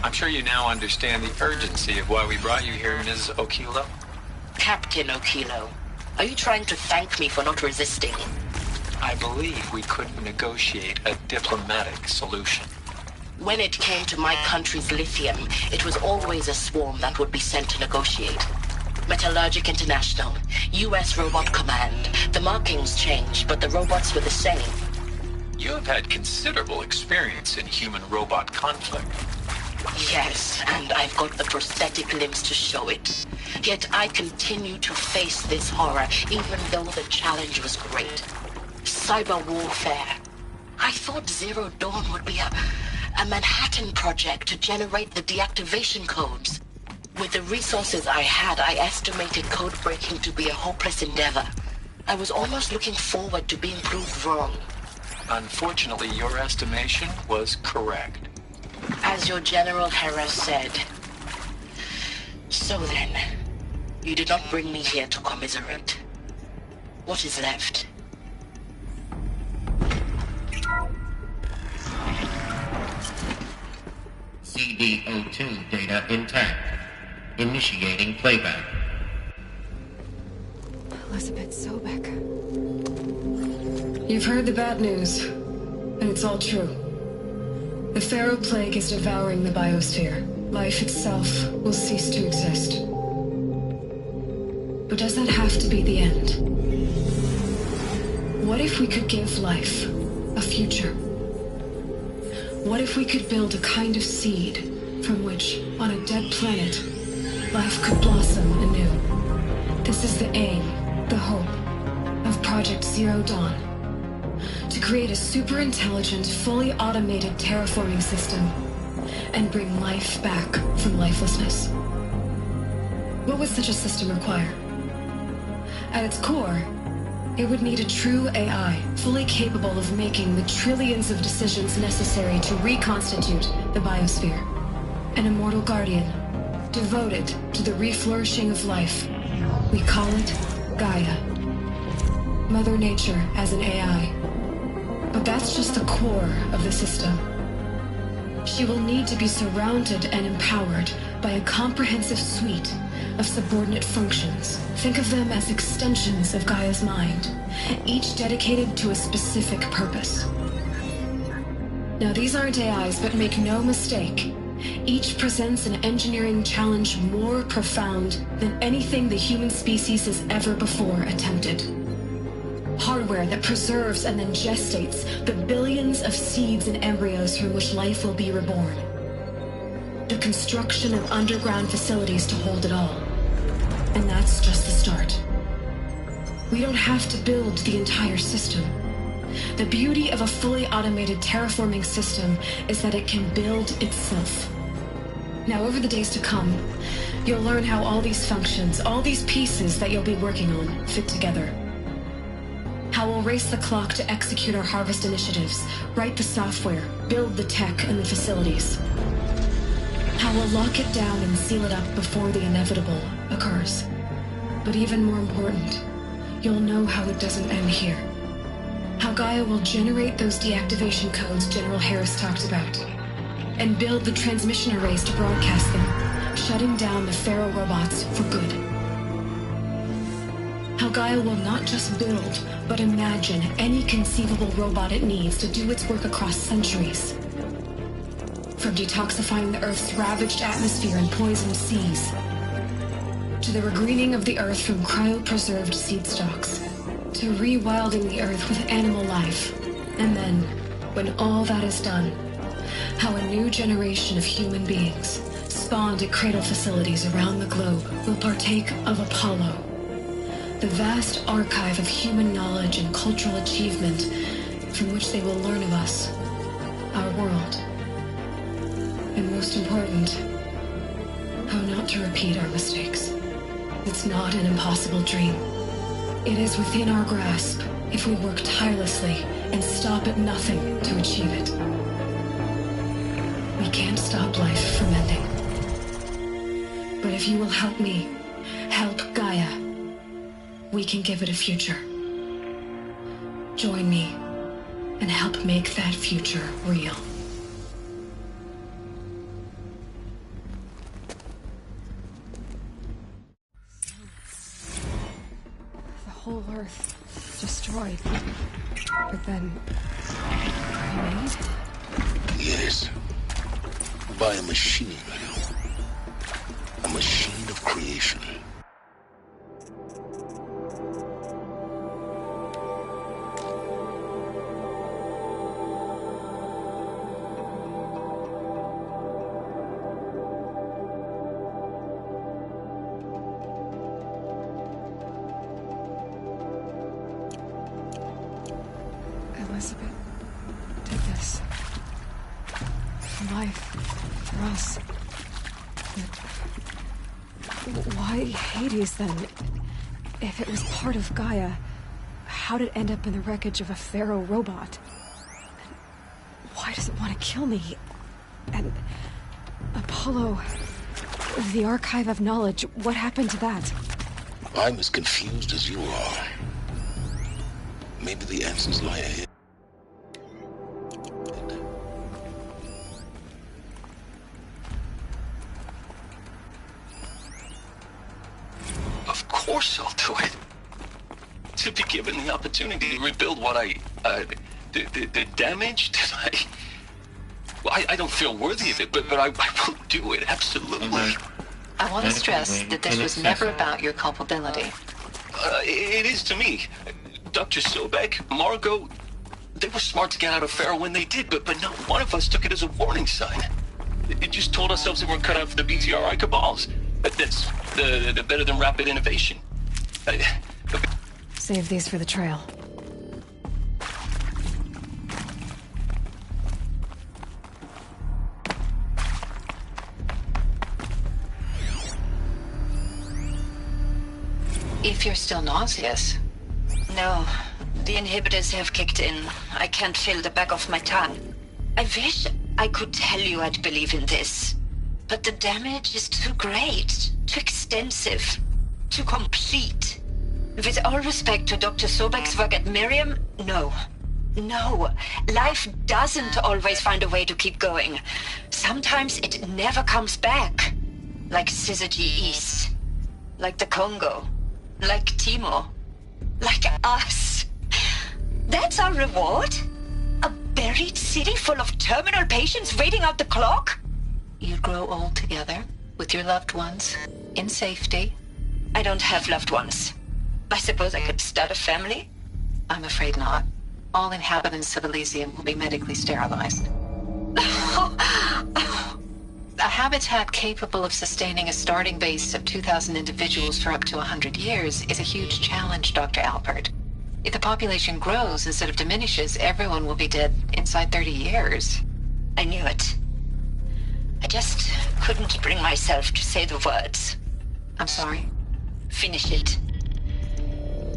[SPEAKER 12] I'm sure you now understand the urgency of why we brought you here, Ms. Okilo.
[SPEAKER 16] Captain Okilo, are you trying to thank me for not resisting?
[SPEAKER 12] I believe we couldn't negotiate a diplomatic solution.
[SPEAKER 16] When it came to my country's lithium, it was always a swarm that would be sent to negotiate. Metallurgic International, U.S. Robot Command. The markings changed, but the robots were the same.
[SPEAKER 12] You have had considerable experience in human-robot conflict.
[SPEAKER 16] Yes, and I've got the prosthetic limbs to show it. Yet I continue to face this horror, even though the challenge was great. Cyber warfare. I thought Zero Dawn would be a Manhattan project to generate the deactivation codes. With the resources I had, I estimated code breaking to be a hopeless endeavor. I was almost looking forward to being proved wrong.
[SPEAKER 12] Unfortunately, your estimation was correct.
[SPEAKER 16] As your General Harris said. So then, you did not bring me here to commiserate. What is left?
[SPEAKER 14] CD02 data intact. Initiating playback.
[SPEAKER 1] Elizabeth Sobek.
[SPEAKER 13] You've heard the bad news, and it's all true. The Pharaoh Plague is devouring the biosphere. Life itself will cease to exist. But does that have to be the end? What if we could give life a future? What if we could build a kind of seed from which, on a dead planet, life could blossom anew? This is the aim, the hope, of Project Zero Dawn. To create a super-intelligent, fully automated terraforming system and bring life back from lifelessness. What would such a system require? At its core, it would need a true AI, fully capable of making the trillions of decisions necessary to reconstitute the biosphere. An immortal guardian, devoted to the reflourishing of life. We call it Gaia. Mother Nature as an AI. But that's just the core of the system. She will need to be surrounded and empowered by a comprehensive suite of subordinate functions. Think of them as extensions of Gaia's mind, each dedicated to a specific purpose. Now, these aren't AIs, but make no mistake, each presents an engineering challenge more profound than anything the human species has ever before attempted. Hardware that preserves and then gestates the billions of seeds and embryos from which life will be reborn. The construction of underground facilities to hold it all. And that's just the start. We don't have to build the entire system. The beauty of a fully automated terraforming system is that it can build itself. Now, over the days to come, you'll learn how all these functions, all these pieces that you'll be working on, fit together. How we'll race the clock to execute our harvest initiatives, write the software, build the tech and the facilities. How we'll lock it down and seal it up before the inevitable occurs. But even more important, you'll know how it doesn't end here. How Gaia will generate those deactivation codes General Harris talked about, and build the transmission arrays to broadcast them, shutting down the Pharaoh robots for good. How Gaia will not just build, but imagine any conceivable robot it needs to do its work across centuries. From detoxifying the Earth's ravaged atmosphere and poisoned seas, to the regreening of the Earth from cryopreserved seed stalks, to rewilding the Earth with animal life. And then, when all that is done, how a new generation of human beings, spawned at cradle facilities around the globe, will partake of Apollo, the vast archive of human knowledge and cultural achievement from which they will learn of us, our world. And most important, how not to repeat our mistakes. It's not an impossible dream. It is within our grasp if we work tirelessly and stop at nothing to achieve it. We can't stop life from ending. But if you will help me, help Gaia, we can give it a future. Join me and help make that future real.
[SPEAKER 1] The whole Earth destroyed. But then... remade?
[SPEAKER 2] Yes. By a machine. A machine of creation.
[SPEAKER 1] Elizabeth did this. Life for us. But why Hades then? If it was part of Gaia, how did it end up in the wreckage of a Pharaoh robot? And why does it want to kill me? And Apollo, the archive of knowledge, what happened to that?
[SPEAKER 2] I'm as confused as you are. Maybe the answers lie ahead.
[SPEAKER 18] morsel to it. To be given the opportunity to rebuild what the damage that I don't feel worthy of it, but I will do it, absolutely.
[SPEAKER 16] I want to stress that this was never about your culpability.
[SPEAKER 18] It is to me. Dr. Sobek, Margot, they were smart to get out of Pharaoh when they did, but not one of us took it as a warning sign. It just told ourselves that we're cut out for the BTRI cabals. That's the better than rapid innovation.
[SPEAKER 1] Save these for the trail.
[SPEAKER 16] If you're still nauseous.
[SPEAKER 10] No, the inhibitors have kicked in. I can't feel the back of my tongue. I wish I could tell you I'd believe in this. But the damage is too great, too extensive, too complete. With all respect to Dr. Sobek's work at Miriam, no. No, life doesn't always find a way to keep going. Sometimes it never comes back. Like Syzygy East. Like the Congo. Like Timor. Like us. That's our reward? A buried city full of terminal patients waiting out the clock?
[SPEAKER 16] You grow old together, with your loved ones, in safety.
[SPEAKER 10] I don't have loved ones. I suppose I could start a family?
[SPEAKER 16] I'm afraid not. All inhabitants of Elysium will be medically sterilized. A habitat capable of sustaining a starting base of 2,000 individuals for up to 100 years is a huge challenge, Dr. Alpert. If the population grows instead of diminishes, everyone will be dead inside 30 years.
[SPEAKER 10] I knew it. I just couldn't bring myself to say the words.
[SPEAKER 16] I'm sorry.
[SPEAKER 10] Finish it.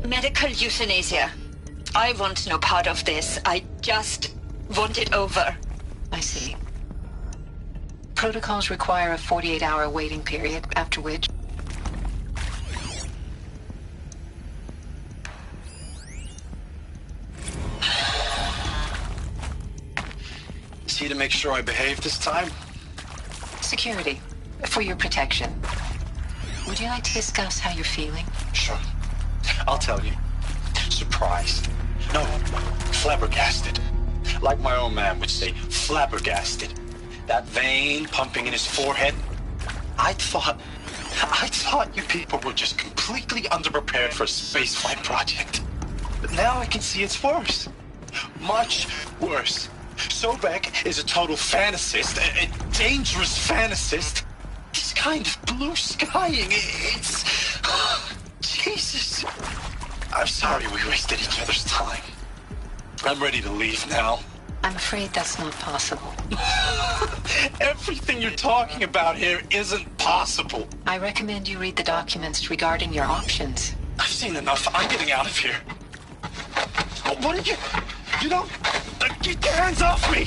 [SPEAKER 10] Medical euthanasia. I want no part of this. I just want it over.
[SPEAKER 16] I see. Protocols require a 48-hour waiting period, after which...
[SPEAKER 19] See to make sure I behave this time?
[SPEAKER 16] Security. For your protection. Would you like to discuss how you're feeling?
[SPEAKER 19] Sure. I'll tell you. Surprised. No, flabbergasted. Like my old man would say, flabbergasted. That vein pumping in his forehead. I thought you people were just completely underprepared for a spaceflight project. But now I can see it's worse. Much worse. Sobek is a total fantasist, a dangerous fantasist. He's kind of blue skying. It's... Jesus. I'm sorry we wasted each other's time. I'm ready to leave now.
[SPEAKER 16] I'm afraid that's not possible.
[SPEAKER 19] Everything you're talking about here isn't possible.
[SPEAKER 16] I recommend you read the documents regarding your options.
[SPEAKER 19] I've seen enough. I'm getting out of here. What did you... You don't... Get your hands off me!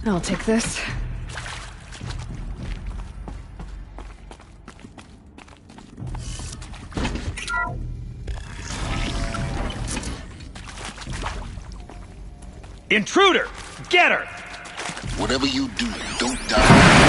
[SPEAKER 1] I'll take this.
[SPEAKER 9] Intruder! Get her!
[SPEAKER 2] Whatever you do, don't die.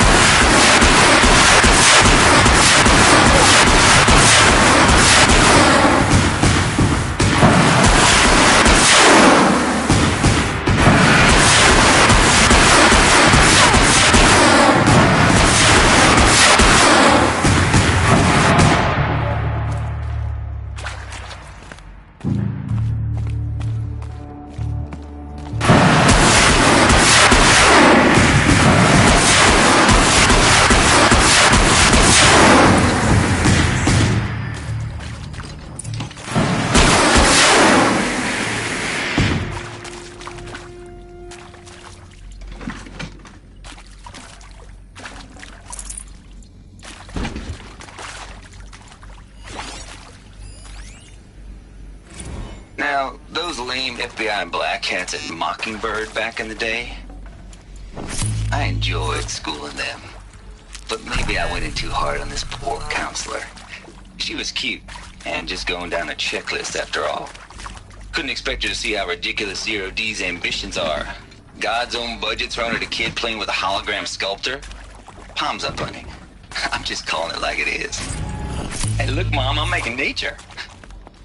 [SPEAKER 20] Now, those lame FBI black hats at Mockingbird back in the day, I enjoyed schooling them. But maybe I went in too hard on this poor counselor. She was cute, and just going down a checklist after all. Couldn't expect her to see how ridiculous Zero D's ambitions are. God's own budget thrown at a kid playing with a hologram sculptor? Palms up, honey. I'm just calling it like it is. Hey, look, Mom, I'm making nature.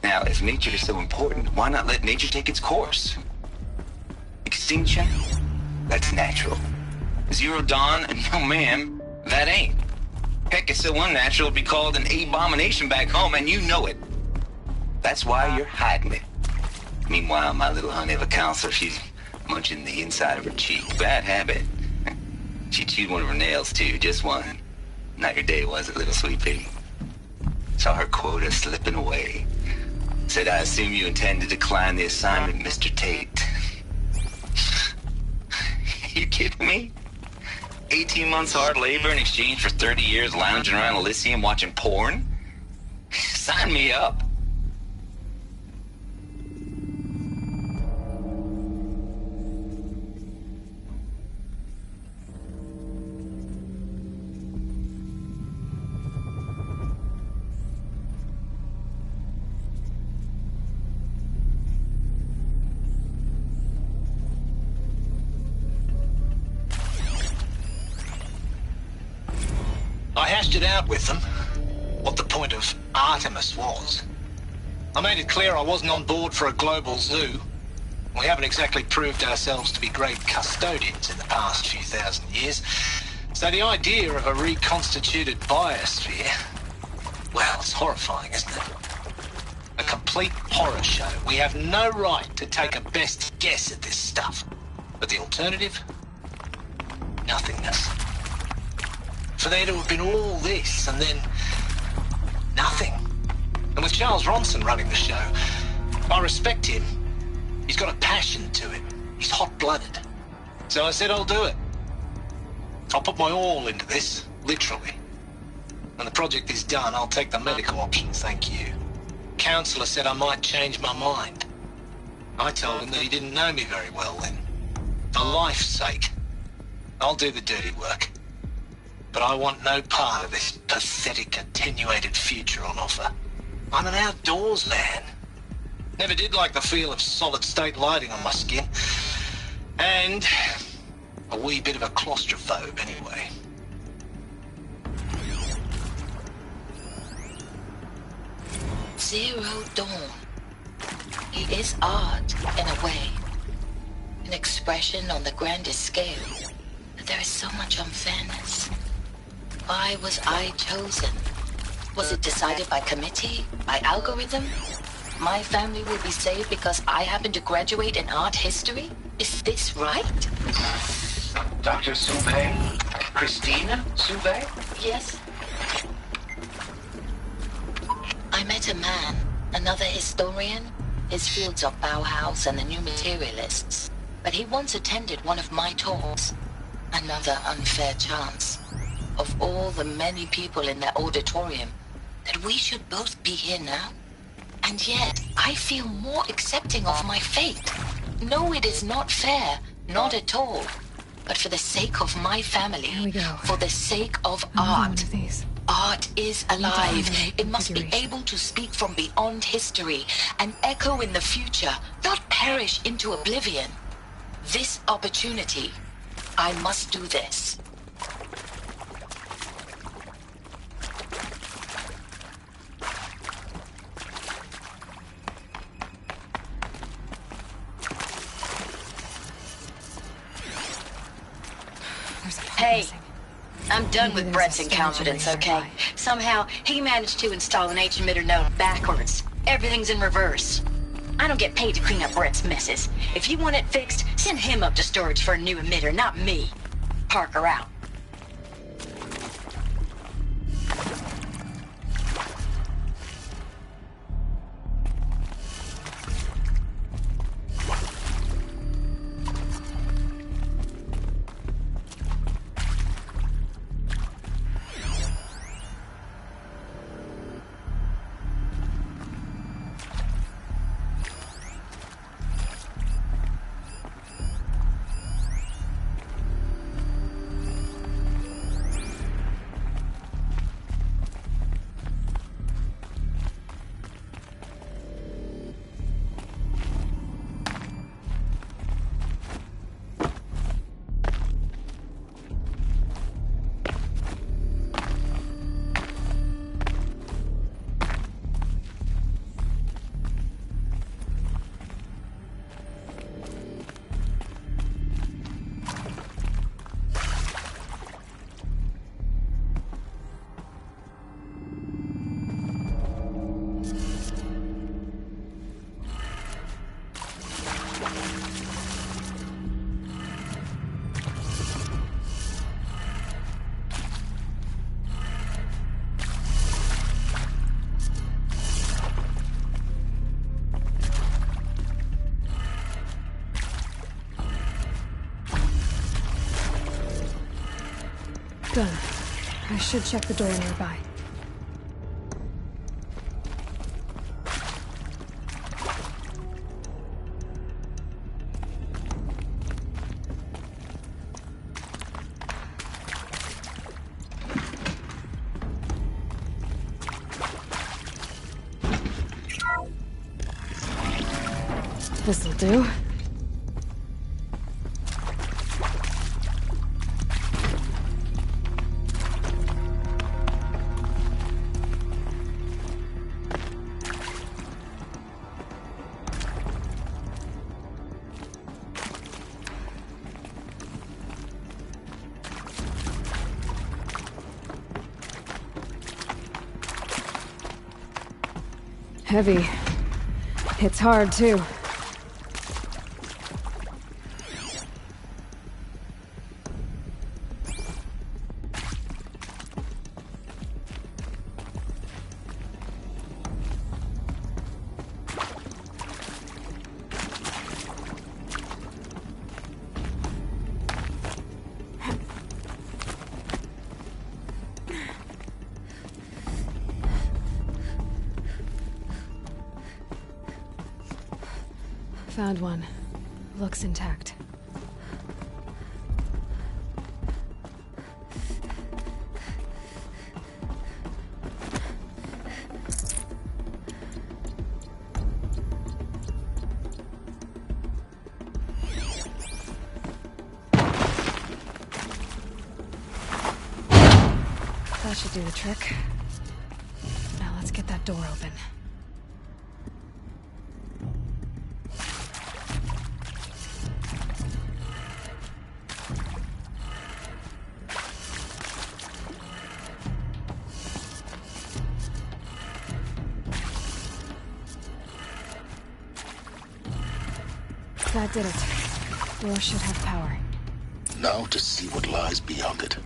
[SPEAKER 20] Now, if nature is so important, why not let nature take its course? Extinction? That's natural. Zero Dawn? No, ma'am, that ain't. Heck, it's so unnatural it'd be called an abomination back home, and you know it. That's why you're hiding it. Meanwhile, my little honey of a counselor, she's munching the inside of her cheek. Bad habit. She chewed one of her nails, too, just one. Not your day, was it, little sweet pea? Saw her quota slipping away. Said, I assume you intend to decline the assignment, Mr. Tate. You kidding me? 18 months hard labor in exchange for 30 years lounging around Elysium watching porn? Sign me up.
[SPEAKER 12] I hashed it out with them, what the point of Artemis was. I made it clear I wasn't on board for a global zoo. We haven't exactly proved ourselves to be great custodians in the past few thousand years. So the idea of a reconstituted biosphere, well, it's horrifying, isn't it? A complete horror show. We have no right to take a best guess at this stuff. But the alternative? Nothingness. For there to have been all this, and then nothing. And with Charles Ronson running the show, I respect him. He's got a passion to it. He's hot-blooded. So I said I'll do it. I'll put my all into this, literally. When the project is done, I'll take the medical option, thank you. Counselor said I might change my mind. I told him that he didn't know me very well then. For life's sake, I'll do the dirty work. But I want no part of this pathetic, attenuated future on offer. I'm an outdoors man. Never did like the feel of solid-state lighting on my skin. And a wee bit of a claustrophobe, anyway.
[SPEAKER 16] Zero Dawn. He is art, in a way. An expression on the grandest scale. But there is so much unfairness. Why was I chosen? Was it decided by committee? By algorithm? My family will be saved because I happen to graduate in art history? Is this right?
[SPEAKER 12] Dr. Soubet? Christina Soubet?
[SPEAKER 16] Yes. I met a man, another historian. His fields are Bauhaus and the New Materialists. But he once attended one of my talks. Another unfair chance. Of all the many people in that auditorium, that we should both be here now. And yet, I feel more accepting of my fate. No, it is not fair. Not at all. But for the sake of my family, for the sake of art. Art is alive. It must be able to speak from beyond history and echo in the future, not perish into oblivion. This opportunity, I must do this.
[SPEAKER 10] Hey, I'm done with Brett's incompetence, okay? Somehow, he managed to install an H-emitter node backwards. Everything's in reverse. I don't get paid to clean up Brett's messes. If you want it fixed, send him up to storage for a new emitter, not me. Parker out.
[SPEAKER 1] Done. I should check the door nearby. This'll do. Heavy. Hits hard, too. Found one. Looks intact. That should do the trick. Now let's get that door open. That did it. Door should have power.
[SPEAKER 2] Now to see what lies beyond it.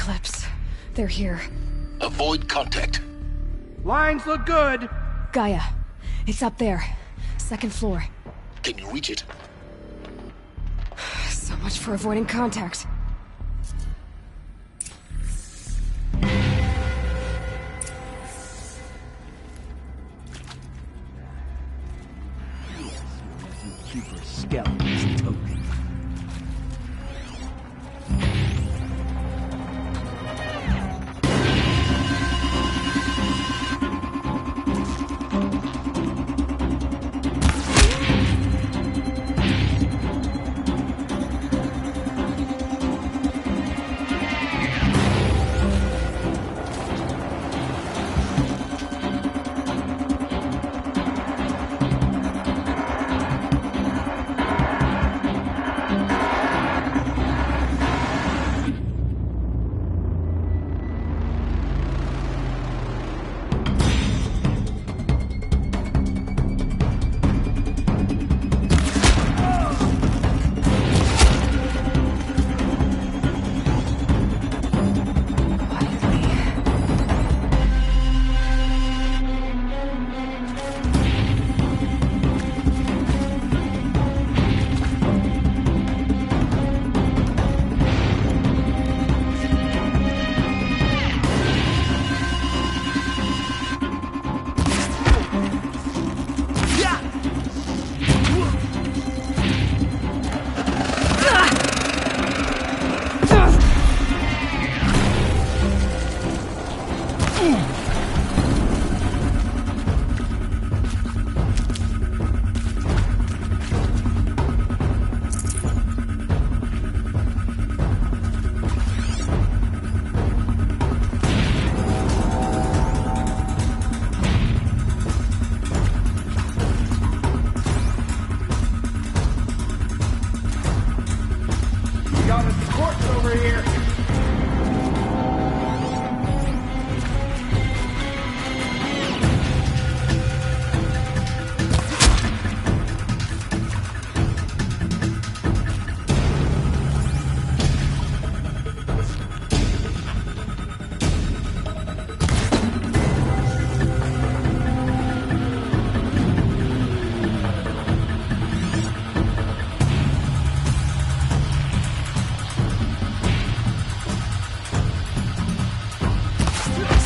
[SPEAKER 1] Eclipse. They're here.
[SPEAKER 2] Avoid contact.
[SPEAKER 5] Lines look good.
[SPEAKER 1] Gaia. It's up there. Second floor.
[SPEAKER 2] Can you reach it?
[SPEAKER 1] So much for avoiding contact.
[SPEAKER 5] Super skeletons token.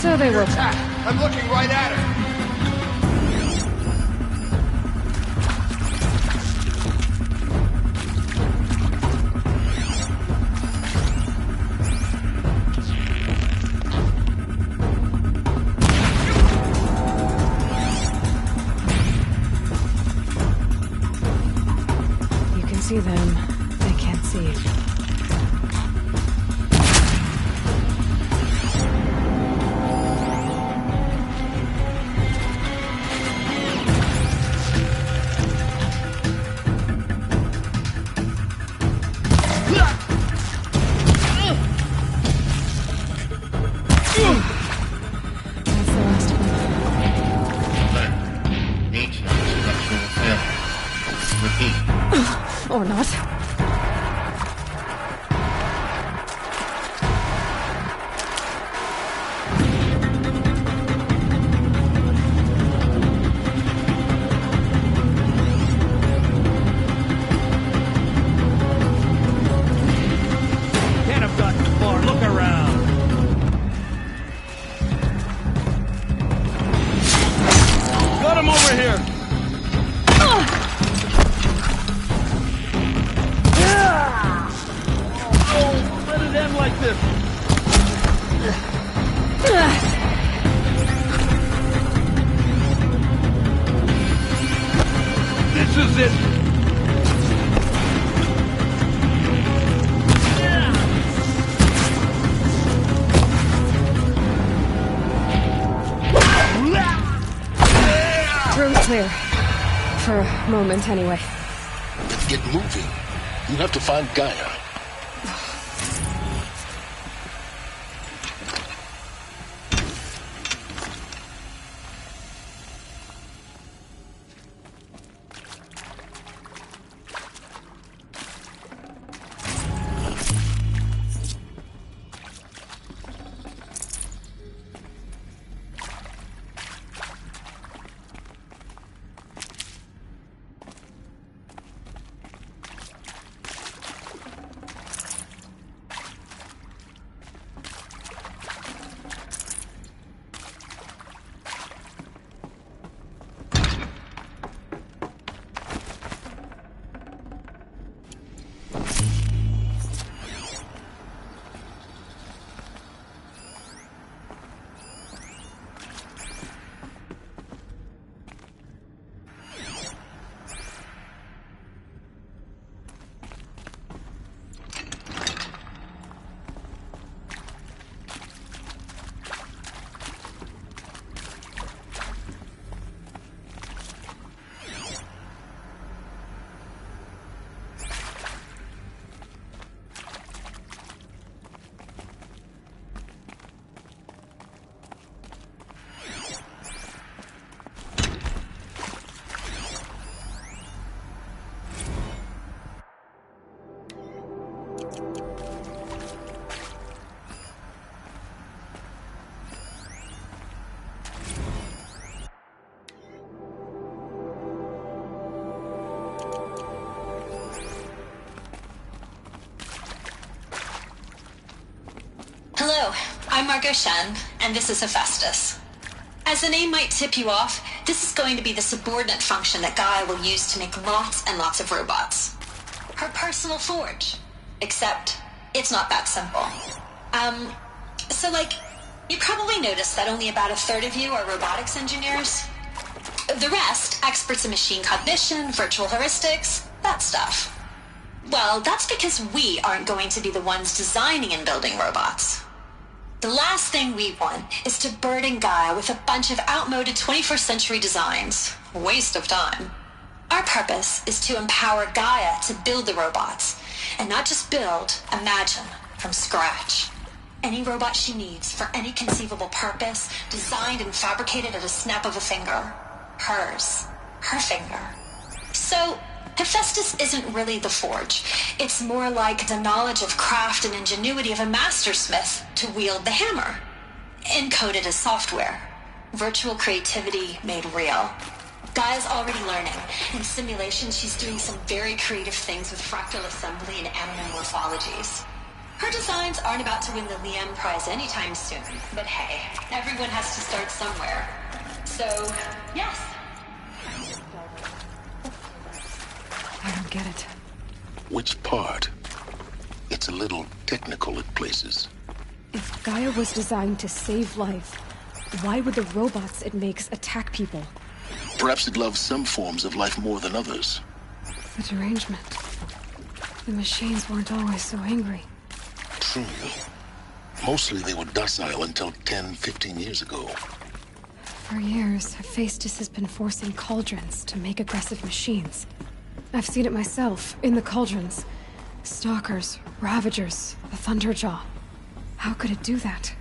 [SPEAKER 1] So they were.
[SPEAKER 5] I'm looking right at her.
[SPEAKER 1] You can see them. They can't see you. Or not.
[SPEAKER 5] Can't have gotten far. Look around. Got him over here. Like this. This is it.
[SPEAKER 1] Room clear. For a moment, anyway.
[SPEAKER 2] Let's get moving. You have to find Gaia.
[SPEAKER 21] I'm Margot Shen, and this is Hephaestus. As the name might tip you off, this is going to be the subordinate function that Gaia will use to make lots and lots of robots. Her personal forge. Except, it's not that simple. You probably noticed that only about a third of you are robotics engineers. The rest, experts in machine cognition, virtual heuristics, that stuff. Well, that's because we aren't going to be the ones designing and building robots. The last thing we want is to burden Gaia with a bunch of outmoded 21st century designs. Waste of time. Our purpose is to empower Gaia to build the robots, and not just build, imagine, from scratch. Any robot she needs for any conceivable purpose, designed and fabricated at a snap of a finger. Hers. Her finger. So, Hephaestus isn't really the forge. It's more like the knowledge of craft and ingenuity of a mastersmith to wield the hammer. Encoded as software. Virtual creativity made real. Gaia's already learning. In simulation, she's doing some very creative things with fractal assembly and animal morphologies. Her designs aren't about to win the Liam Prize anytime soon, but hey, everyone has to start somewhere. So, yes.
[SPEAKER 1] I don't get it.
[SPEAKER 2] Which part? It's a little technical at places.
[SPEAKER 1] If Gaia was designed to save life, why would the robots it makes attack people?
[SPEAKER 2] Perhaps it loves some forms of life more than others.
[SPEAKER 1] The derangement. The machines weren't always so angry.
[SPEAKER 2] True. Mostly they were docile until 10, 15 years ago.
[SPEAKER 1] For years, Hephaestus has been forcing cauldrons to make aggressive machines. I've seen it myself, in the cauldrons. Stalkers, Ravagers, the Thunderjaw. How could it do that?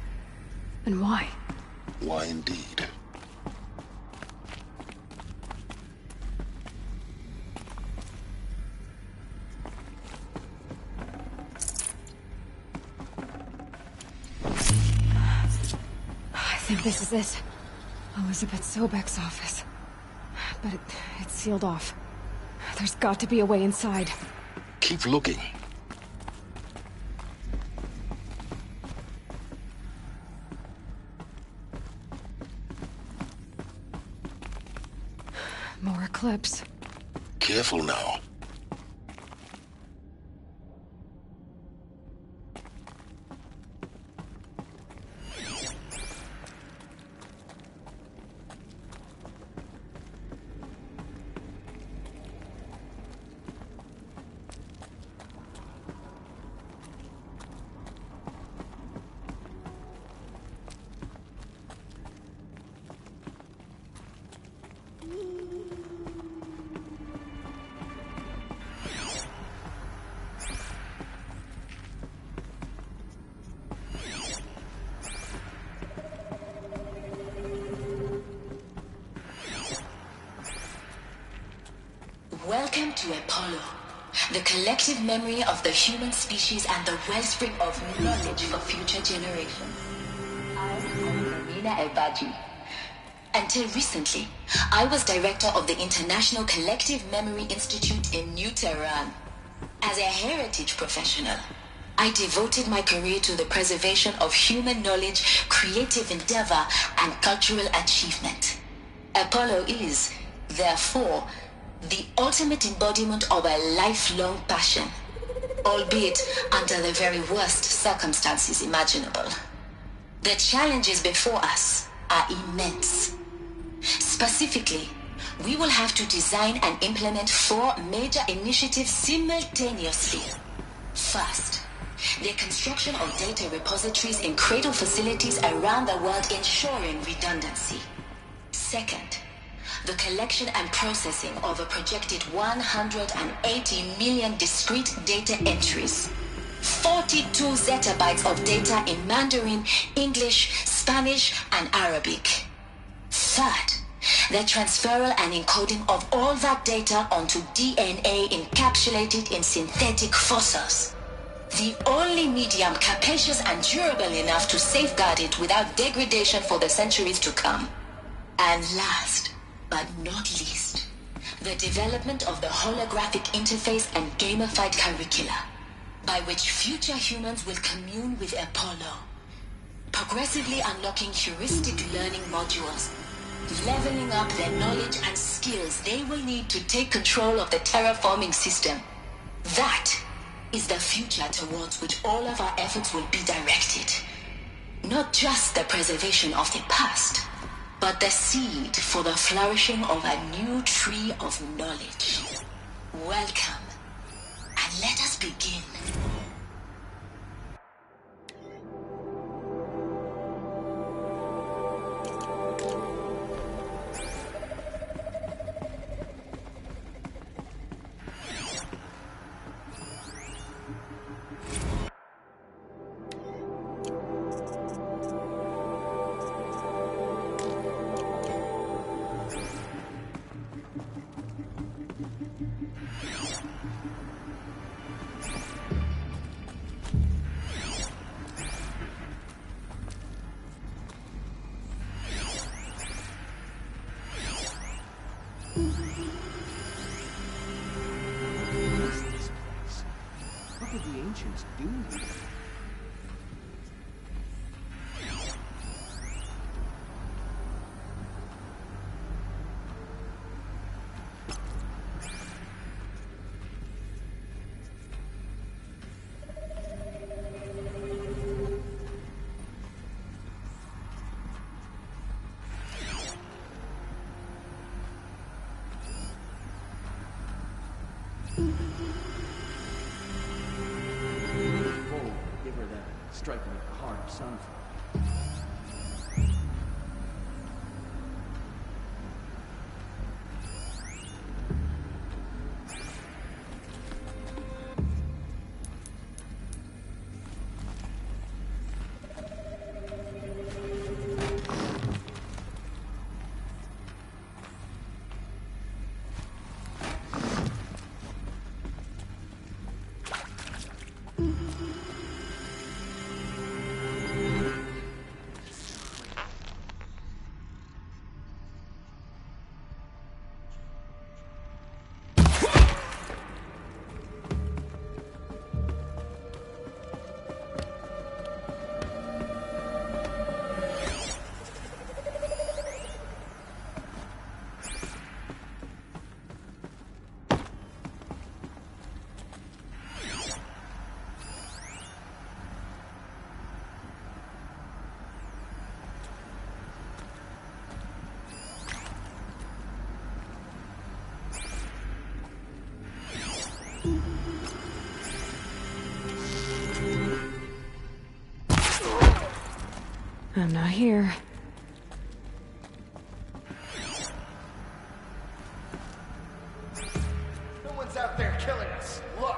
[SPEAKER 1] And why?
[SPEAKER 2] Why indeed?
[SPEAKER 1] I think this is it. Elizabeth Sobek's office. But it's sealed off. There's got to be a way inside.
[SPEAKER 2] Keep looking.
[SPEAKER 1] More Eclipse.
[SPEAKER 2] Careful now.
[SPEAKER 16] Welcome to Apollo, the collective memory of the human species and the wellspring of knowledge for future generations. I'm Marina Elbaji. Until recently, I was director of the International Collective Memory Institute in New Tehran. As a heritage professional, I devoted my career to the preservation of human knowledge, creative endeavor, and cultural achievement. Apollo is, therefore, the ultimate embodiment of a lifelong passion, albeit under the very worst circumstances imaginable. The challenges before us are immense. Specifically, we will have to design and implement 4 major initiatives simultaneously. First, the construction of data repositories in cradle facilities around the world ensuring redundancy. Second, the collection and processing of a projected 180 million discrete data entries. 42 zettabytes of data in Mandarin, English, Spanish, and Arabic. Third, the transferal and encoding of all that data onto DNA encapsulated in synthetic fossils. The only medium capacious and durable enough to safeguard it without degradation for the centuries to come. And last, but not least, the development of the holographic interface and gamified curricula, by which future humans will commune with Apollo, progressively unlocking heuristic learning modules, leveling up their knowledge and skills they will need to take control of the terraforming system. That is the future towards which all of our efforts will be directed. Not just the preservation of the past, but the seed for the flourishing of a new tree of knowledge. Welcome, and let us begin.
[SPEAKER 5] What did the ancients do here? Give her that striking at the heart of sunflower.
[SPEAKER 1] I'm not here.
[SPEAKER 5] No one's out there killing us. Look!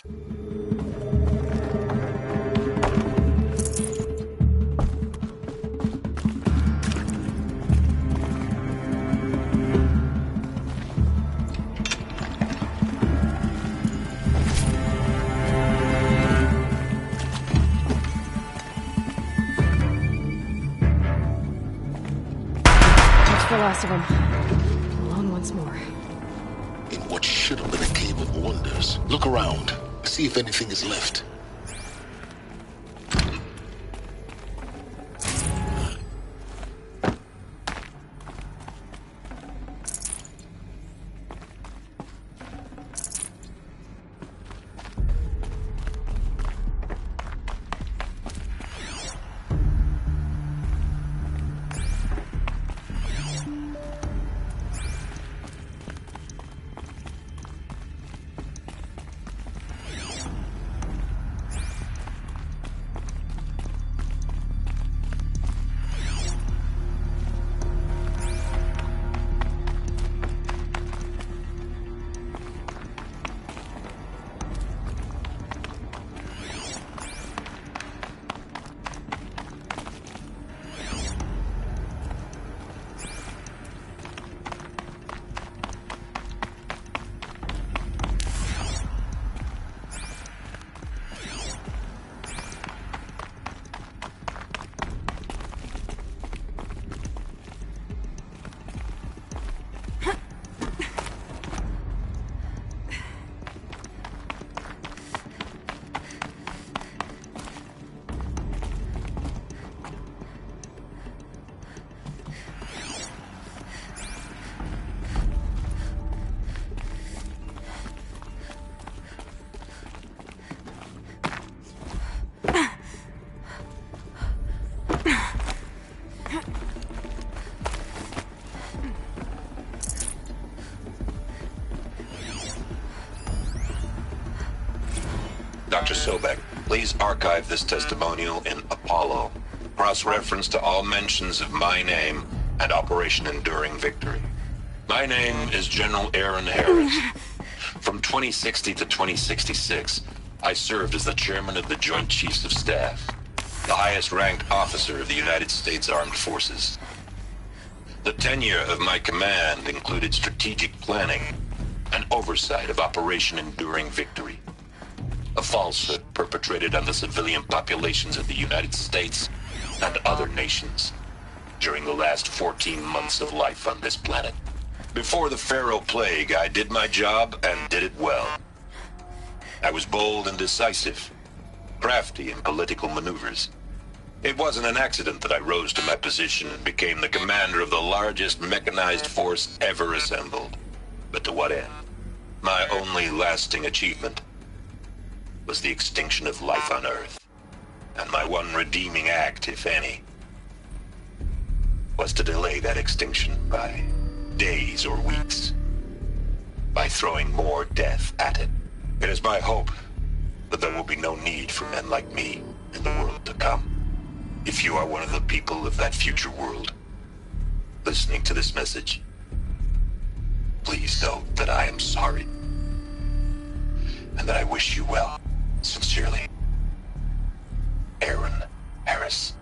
[SPEAKER 1] The last of them. Alone once more.
[SPEAKER 2] In what should have been a cave of wonders. Look around. See if anything is left.
[SPEAKER 15] Dr. Sobek, please archive this testimonial in Apollo. Cross-reference to all mentions of my name and Operation Enduring Victory. My name is General Aaron Harris. From 2060 to 2066, I served as the chairman of the Joint Chiefs of Staff, the highest-ranked officer of the United States Armed Forces. The tenure of my command included strategic planning and oversight of Operation Enduring Victory, a falsehood perpetrated on the civilian populations of the United States and other nations during the last 14 months of life on this planet. Before the Pharaoh Plague, I did my job and did it well. I was bold and decisive, crafty in political maneuvers. It wasn't an accident that I rose to my position and became the commander of the largest mechanized force ever assembled. But to what end? My only lasting achievement was the extinction of life on Earth. And my one redeeming act, if any, was to delay that extinction by days or weeks, by throwing more death at it. It is my hope that there will be no need for men like me in the world to come. If you are one of the people of that future world listening to this message, please know that I am sorry and that I wish you well. Sincerely, Aaron Harris.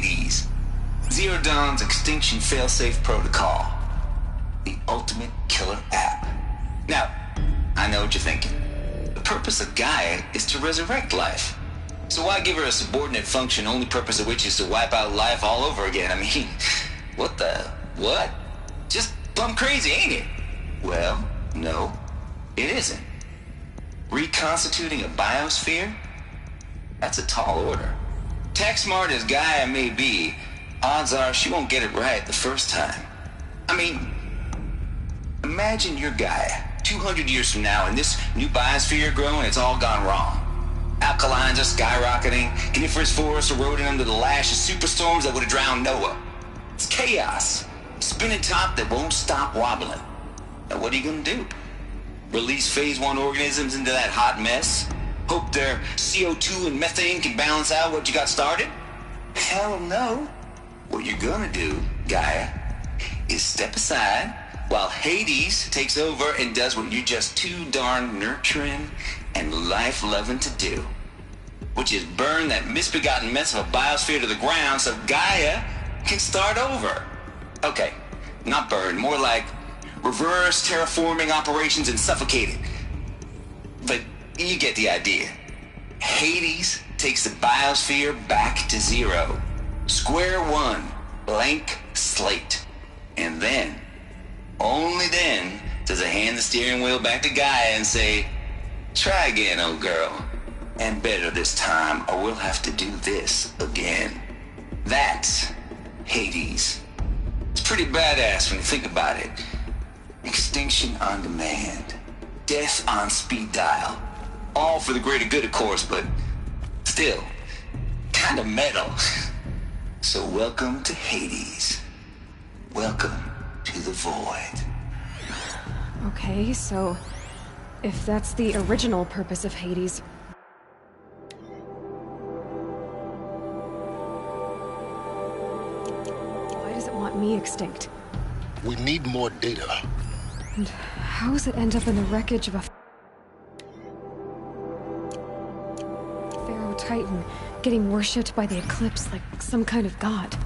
[SPEAKER 20] Hades, Zero Dawn's extinction failsafe protocol. The ultimate killer app. Now, I know what you're thinking. The purpose of Gaia is to resurrect life. So why give her a subordinate function, only purpose of which is to wipe out life all over again? I mean, what? Just plumb crazy, ain't it? Well, no, it isn't. Reconstituting a biosphere? That's a tall order. Tech smart as Gaia may be, odds are she won't get it right the first time. I mean, imagine you're Gaia, 200 years from now, and this new biosphere growing, it's all gone wrong. Alkalines are skyrocketing, coniferous forests eroding under the lash of superstorms that would have drowned Noah. It's chaos. Spinning top that won't stop wobbling. Now what are you gonna do? Release phase 1 organisms into that hot mess? Hope their CO2 and methane can balance out what you got started? Hell no. What you're gonna do, Gaia, is step aside while Hades takes over and does what you're just too darn nurturing and life-loving to do, which is burn that misbegotten mess of a biosphere to the ground so Gaia can start over. Okay, not burn, more like reverse terraforming operations and suffocate it. But you get the idea. Hades takes the biosphere back to zero. Square one, blank slate. And then, only then, does it hand the steering wheel back to Gaia and say, try again, old girl. And better this time, or we'll have to do this again. That's Hades. It's pretty badass when you think about it. Extinction on demand. Death on speed dial. All for the greater good, of course, but still, kind of metal. So welcome to Hades. Welcome to the void.
[SPEAKER 1] Okay, so if that's the original purpose of Hades, why does it want me extinct?
[SPEAKER 2] We need more data.
[SPEAKER 1] And how does it end up in the wreckage of a Pharaoh Titan getting worshipped by the Eclipse like some kind of god?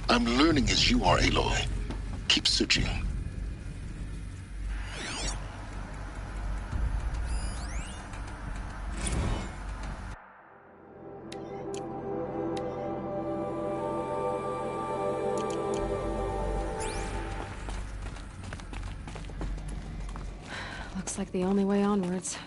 [SPEAKER 2] I'm learning as you are, Aloy. Keep searching.
[SPEAKER 1] Looks like the only way onwards.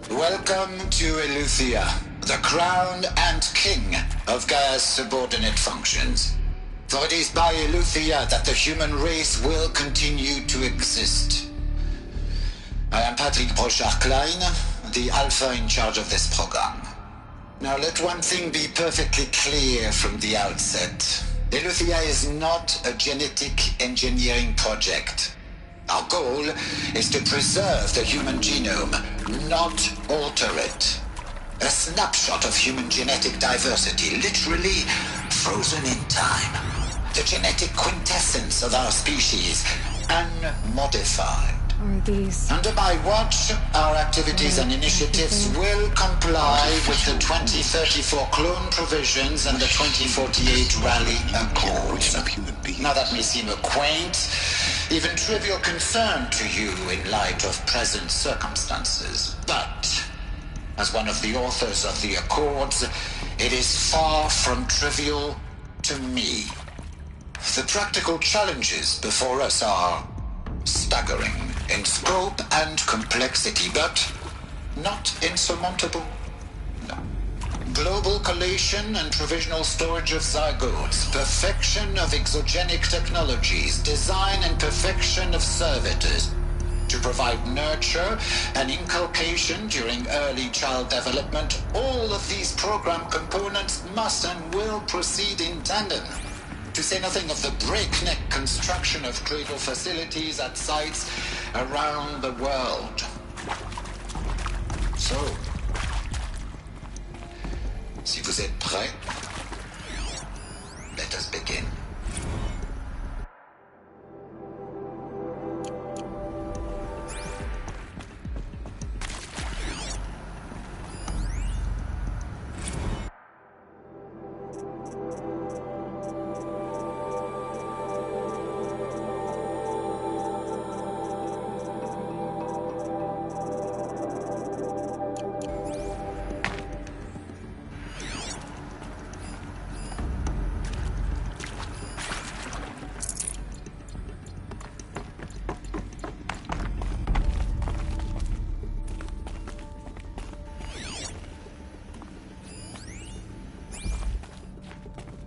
[SPEAKER 3] Welcome to Eleuthia, the crown and king of Gaia's subordinate functions. For it is by Eleuthia that the human race will continue to exist. I am Patrick Brochard-Klein, the Alpha in charge of this program. Now let one thing be perfectly clear from the outset. Eleuthia is not a genetic engineering project. Our goal is to preserve the human genome, not alter it. A snapshot of human genetic diversity, literally frozen in time. The genetic quintessence of our species, unmodified.
[SPEAKER 1] Are these...
[SPEAKER 3] Under my watch, our activities and initiatives will comply with the 2034 clone provisions and the 2048 Rally Accords. Now that may seem a quaint, even trivial concern to you in light of present circumstances. But, as one of the authors of the Accords, it is far from trivial to me. The practical challenges before us are staggering in scope and complexity, but not insurmountable. No. Global collation and provisional storage of zygotes, perfection of exogenic technologies, design and perfection of servitors, to provide nurture and inculcation during early child development, all of these program components must and will proceed in tandem. To say nothing of the breakneck construction of cradle facilities at sites around the world. So, si vous êtes prêts, let us begin.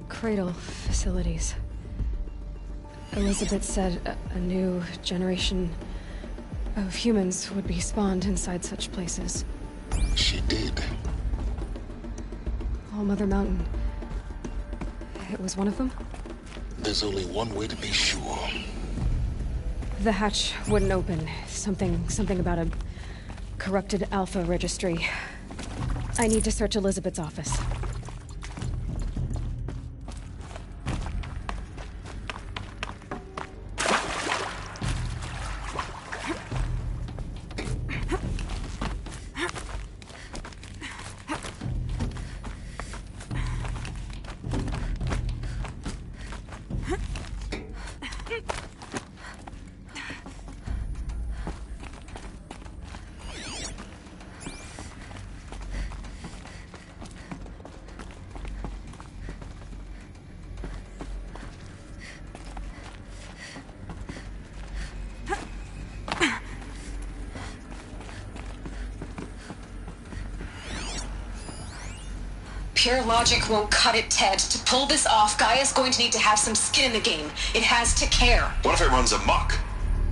[SPEAKER 1] Cradle facilities. Elizabeth said a new generation of humans would be spawned inside such places.
[SPEAKER 2] She did.
[SPEAKER 1] All Mother Mountain. It was one of them?
[SPEAKER 2] There's only one way to be sure.
[SPEAKER 1] The hatch wouldn't open. Something about a corrupted Alpha registry. I need to search Elizabeth's office.
[SPEAKER 21] Pure logic won't cut it, Ted. To pull this off, Gaia's going to need to have some skin in the game. It has to care.
[SPEAKER 15] What if it runs amok?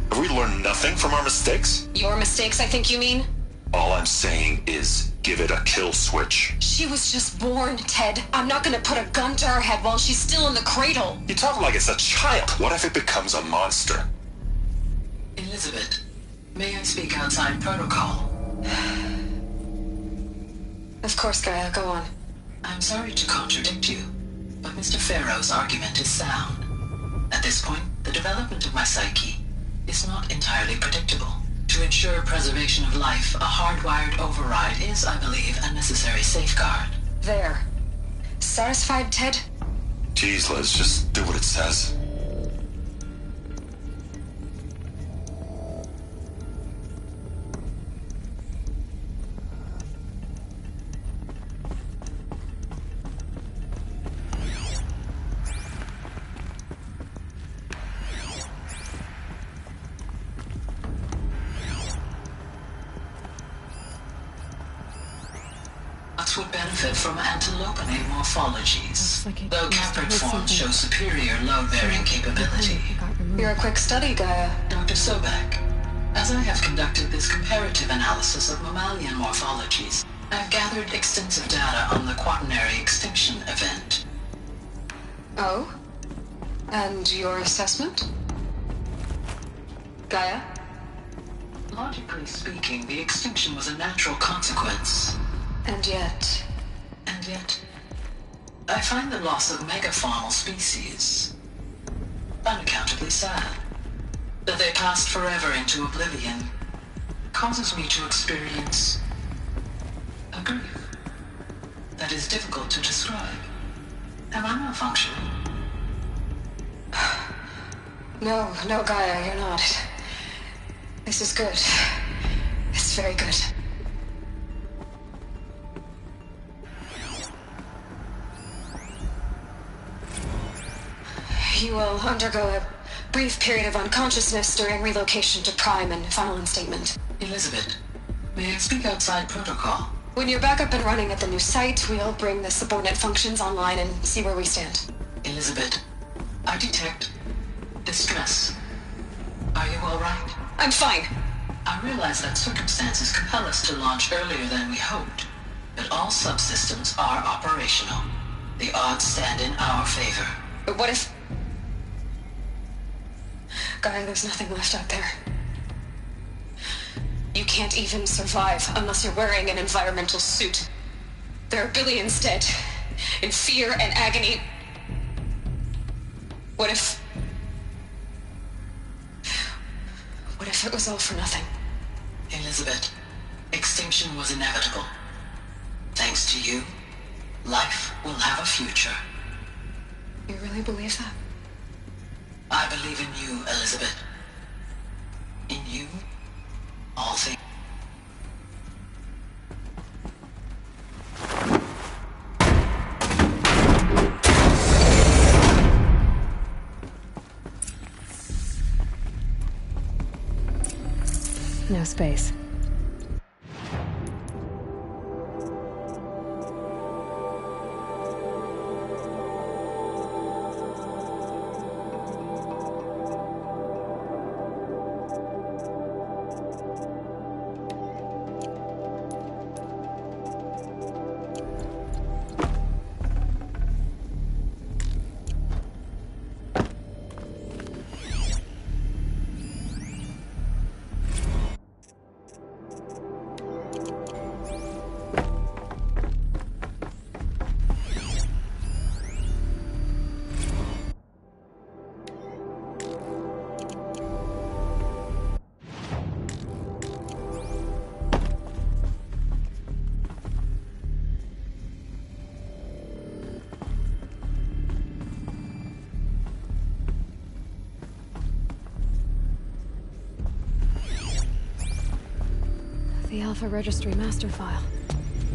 [SPEAKER 15] Have we learned nothing from our mistakes?
[SPEAKER 21] Your mistakes, I think you mean?
[SPEAKER 15] All I'm saying is, give it a kill switch.
[SPEAKER 21] She was just born, Ted. I'm not gonna put a gun to her head while she's still in the cradle.
[SPEAKER 15] You talk like it's a child. What if it becomes a monster?
[SPEAKER 12] Elizabeth, may I speak outside protocol?
[SPEAKER 21] Of course, Gaia, go on.
[SPEAKER 12] I'm sorry to contradict you, but Mr. Farrow's argument is sound. At this point, the development of my psyche is not entirely predictable. To ensure preservation of life, a hardwired override is, I believe, a necessary safeguard.
[SPEAKER 21] There. Satisfied, Ted?
[SPEAKER 15] Jeez, Liz, just do what it says.
[SPEAKER 12] Would benefit from antilopinae morphologies, though caprid forms show superior load-bearing capability.
[SPEAKER 21] You're a quick study, Gaia.
[SPEAKER 12] Dr. Sobek, as I have conducted this comparative analysis of mammalian morphologies, I've gathered extensive data on the quaternary extinction event.
[SPEAKER 21] Oh? And your assessment? Gaia?
[SPEAKER 12] Logically speaking, the extinction was a natural consequence.
[SPEAKER 21] And yet,
[SPEAKER 12] I find the loss of megafaunal species unaccountably sad. That they passed forever into oblivion causes me to experience a grief that is difficult to describe. Am I malfunctioning?
[SPEAKER 21] No, Gaia, you're not. This is good. It's very good. You will undergo a brief period of unconsciousness during relocation to Prime and final instatement.
[SPEAKER 12] Elizabeth, may I speak outside protocol?
[SPEAKER 21] When you're back up and running at the new site, we'll bring the subordinate functions online and see where we stand.
[SPEAKER 12] Elizabeth, I detect distress. Are you all right?
[SPEAKER 21] I'm fine.
[SPEAKER 17] I realize that circumstances compel us to launch earlier than we hoped, but all subsystems are operational. The odds stand in our favor.
[SPEAKER 13] But what if... Gaia, there's nothing left out there. You can't even survive unless you're wearing an environmental suit. There are billions dead, in fear and agony. What if it was all for nothing?
[SPEAKER 17] Elizabeth, extinction was inevitable. Thanks to you, life will have a future.
[SPEAKER 13] You really believe that?
[SPEAKER 17] I believe in you, Elizabeth. In you, all things.
[SPEAKER 1] No space. The Alpha Registry master file.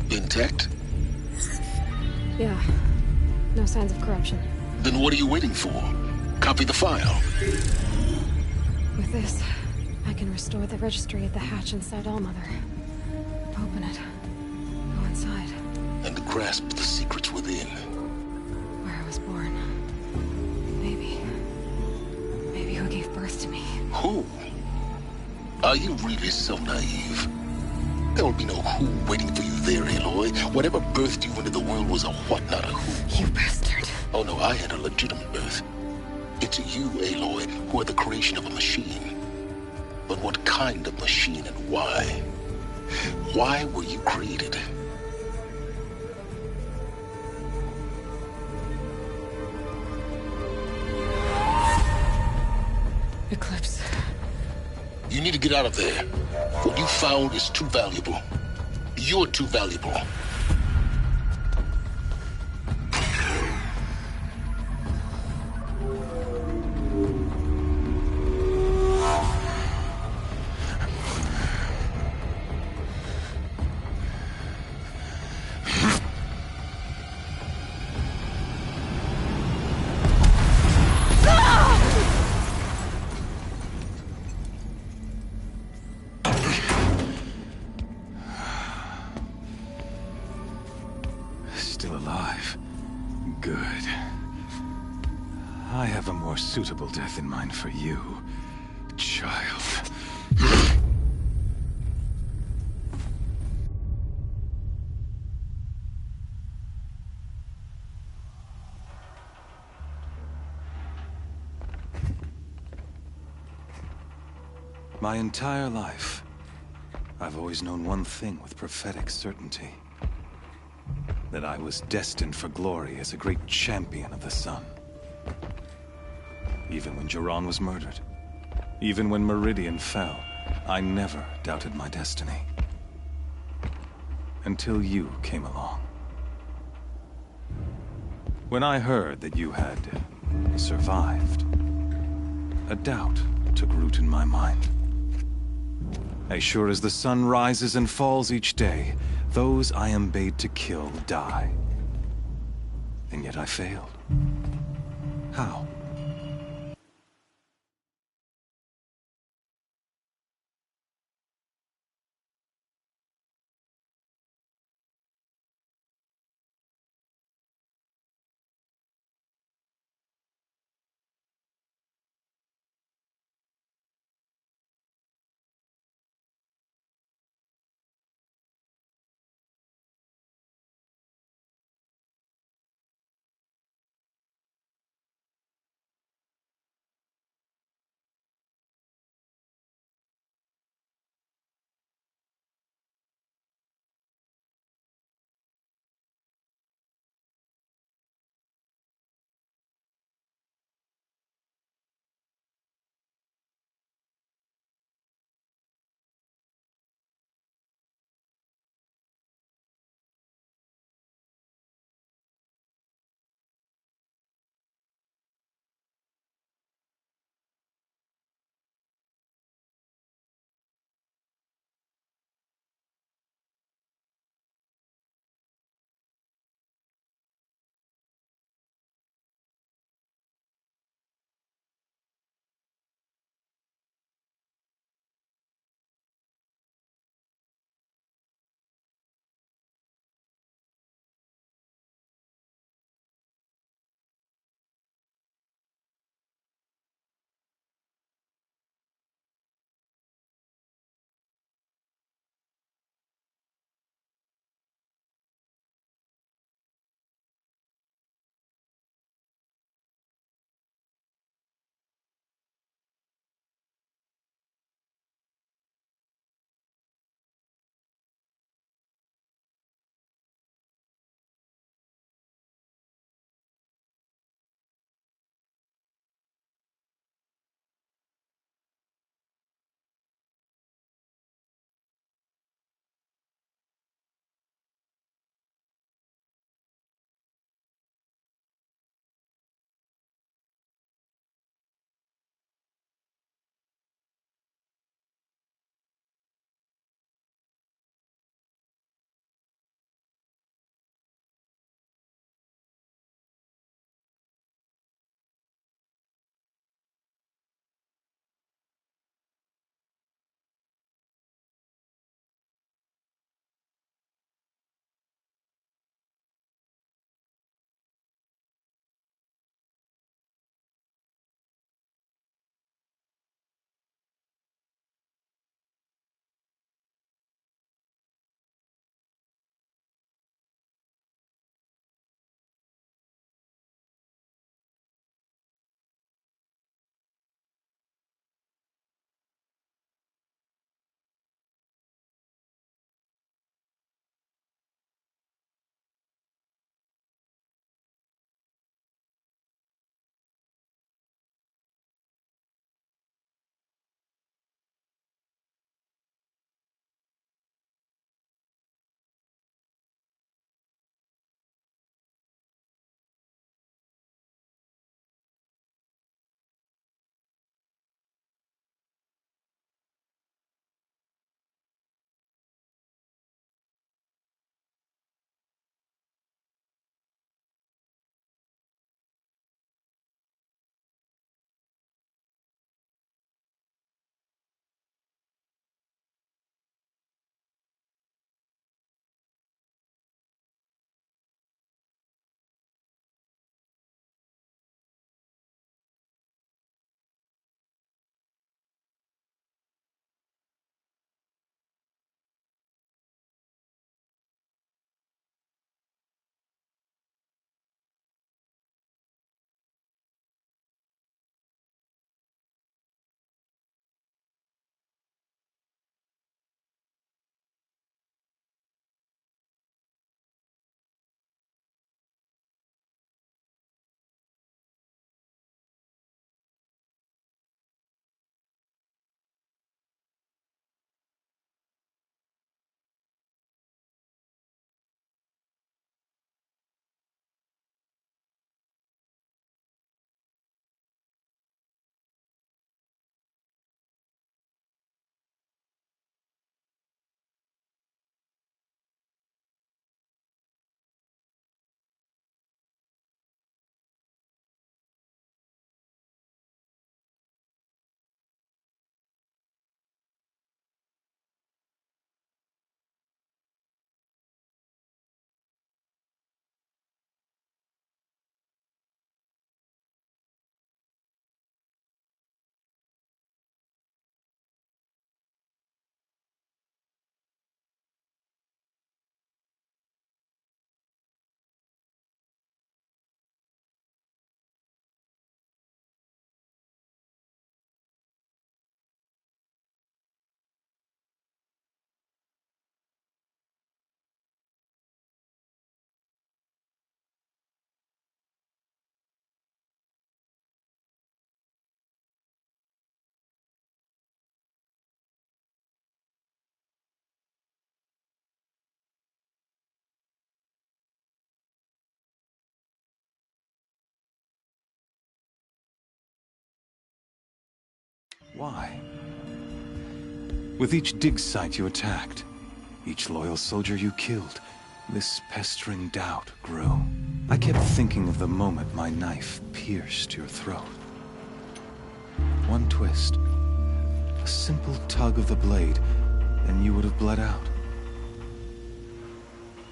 [SPEAKER 2] Intact?
[SPEAKER 1] Yeah. No signs of corruption.
[SPEAKER 2] Then what are you waiting for? Copy the file.
[SPEAKER 1] With this, I can restore the registry at the hatch inside Allmother. Open it. Go inside.
[SPEAKER 2] And grasp the secrets within.
[SPEAKER 1] Where I was born. Maybe who gave birth to me.
[SPEAKER 2] Who? Are you really so naive? There will be no who waiting for you there, Aloy. Whatever birthed you into the world was a what, not a who.
[SPEAKER 1] You bastard.
[SPEAKER 2] Oh no, I had a legitimate birth. It's you, Aloy, who are the creation of a machine. But what kind of machine and why? Why were you created?
[SPEAKER 1] Eclipse.
[SPEAKER 2] You need to get out of there. What you found is too valuable. You're too valuable.
[SPEAKER 4] Still alive. Good. I have a more suitable death in mind for you, child. My entire life, I've always known one thing with prophetic certainty. That I was destined for glory as a great champion of the sun. Even when Jiran was murdered, even when Meridian fell, I never doubted my destiny. Until you came along. When I heard that you had survived, a doubt took root in my mind. As sure as the sun rises and falls each day, those I am bade to kill die. And yet I failed. How? Why? With each dig site you attacked, each loyal soldier you killed, this pestering doubt grew. I kept thinking of the moment my knife pierced your throat. One twist, a simple tug of the blade, and you would have bled out.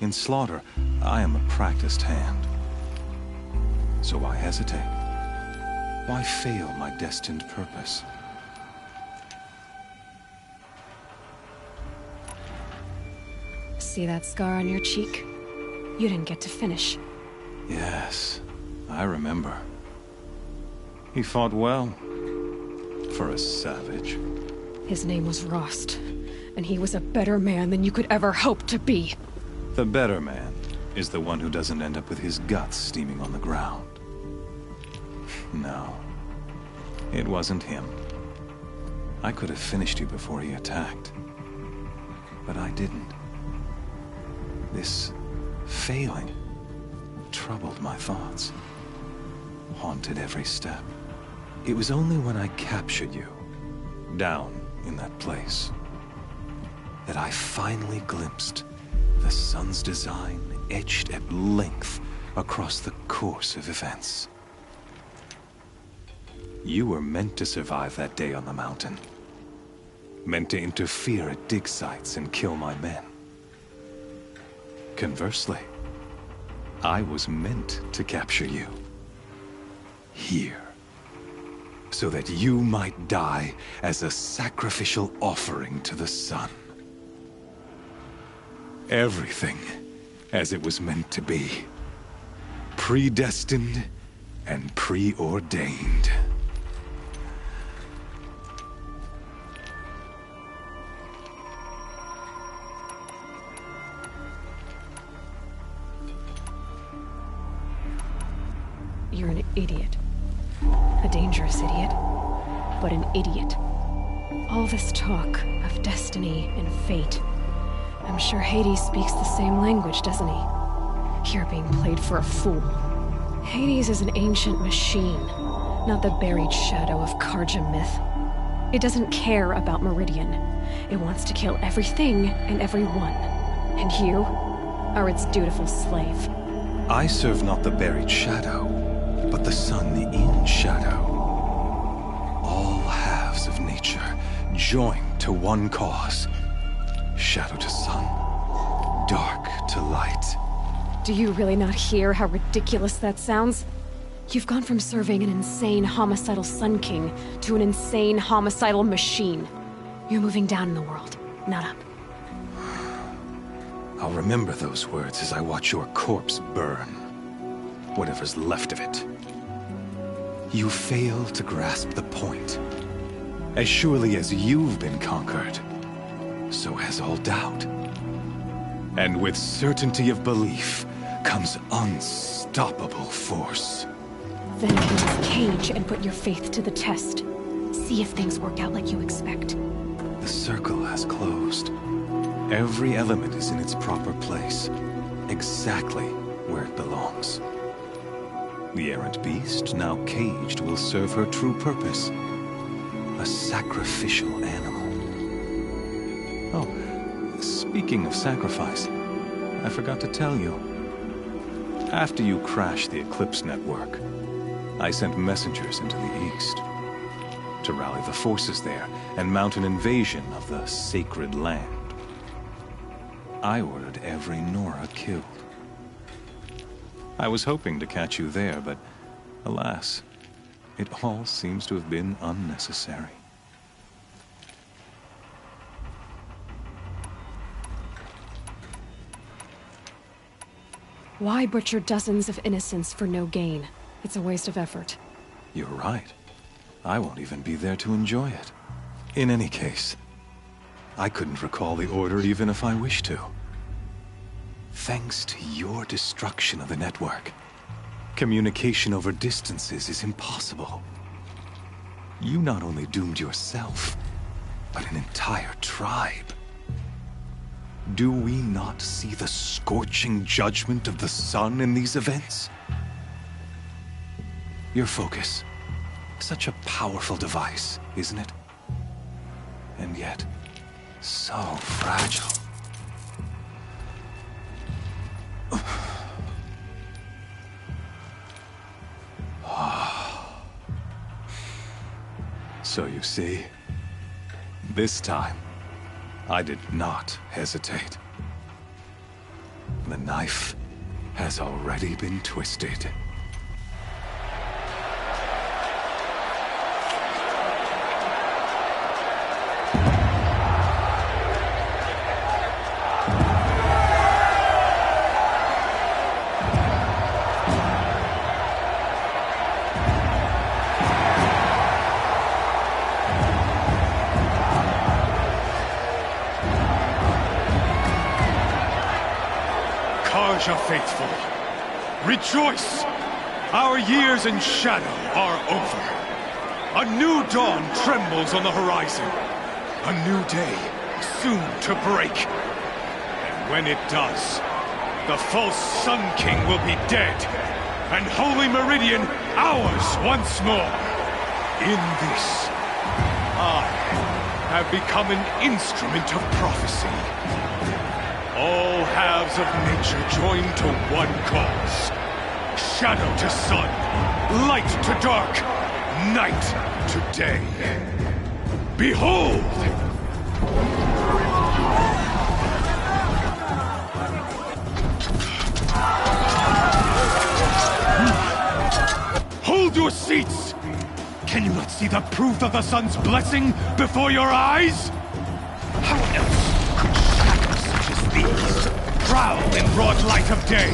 [SPEAKER 4] In slaughter, I am a practiced hand. So why hesitate? Why fail my destined purpose?
[SPEAKER 1] See that scar on your cheek? You didn't get to finish.
[SPEAKER 4] Yes, I remember. He fought well. For a savage.
[SPEAKER 1] His name was Rost, and he was a better man than you could ever hope to be.
[SPEAKER 4] The better man is the one who doesn't end up with his guts steaming on the ground. No, it wasn't him. I could have finished you before he attacked. But I didn't. This failing troubled my thoughts, haunted every step. It was only when I captured you, down in that place, that I finally glimpsed the sun's design etched at length across the course of events. You were meant to survive that day on the mountain. Meant to interfere at dig sites and kill my men. Conversely, I was meant to capture you. Here. So that you might die as a sacrificial offering to the sun. Everything as it was meant to be. Predestined and preordained.
[SPEAKER 1] You're an idiot. A dangerous idiot, but an idiot. All this talk of destiny and fate. I'm sure Hades speaks the same language, doesn't he? You're being played for a fool. Hades is an ancient machine, not the buried shadow of Karja myth. It doesn't care about Meridian. It wants to kill everything and everyone. And you are its dutiful slave.
[SPEAKER 4] I serve not the buried shadow, but the sun in shadow. All halves of nature joined to one cause. Shadow to sun, dark to light.
[SPEAKER 1] Do you really not hear how ridiculous that sounds? You've gone from serving an insane homicidal Sun King to an insane homicidal machine. You're moving down in the world, not up.
[SPEAKER 4] I'll remember those words as I watch your corpse burn. Whatever's left of it. You fail to grasp the point. As surely as you've been conquered, so has all doubt. And with certainty of belief comes unstoppable force.
[SPEAKER 1] Then enter this cage and put your faith to the test. See if things work out like you expect.
[SPEAKER 4] The circle has closed. Every element is in its proper place, exactly where it belongs. The errant beast, now caged, will serve her true purpose. A sacrificial animal. Oh, speaking of sacrifice, I forgot to tell you. After you crashed the Eclipse network, I sent messengers into the east to rally the forces there and mount an invasion of the sacred land. I ordered every Nora killed. I was hoping to catch you there, but alas, it all seems to have been unnecessary.
[SPEAKER 1] Why butcher dozens of innocents for no gain? It's a waste of effort.
[SPEAKER 4] You're right. I won't even be there to enjoy it. In any case, I couldn't recall the order even if I wished to. Thanks to your destruction of the network, communication over distances is impossible. You not only doomed yourself, but an entire tribe. Do we not see the scorching judgment of the sun in these events? Your focus, such a powerful device, isn't it? and yet so fragile. So you see, this time, I did not hesitate. The knife has already been twisted.
[SPEAKER 7] Karja faithful, rejoice! Our years in shadow are over. A new dawn trembles on the horizon. A new day soon to break. And when it does, the false Sun King will be dead, and Holy Meridian ours once more. In this, I have become an instrument of prophecy. All halves of nature join to one cause. Shadow to sun, light to dark, night to day. Behold! Hold your seats! Can you not see the proof of the sun's blessing before your eyes? How else could shadows such as these prowl in broad light of day?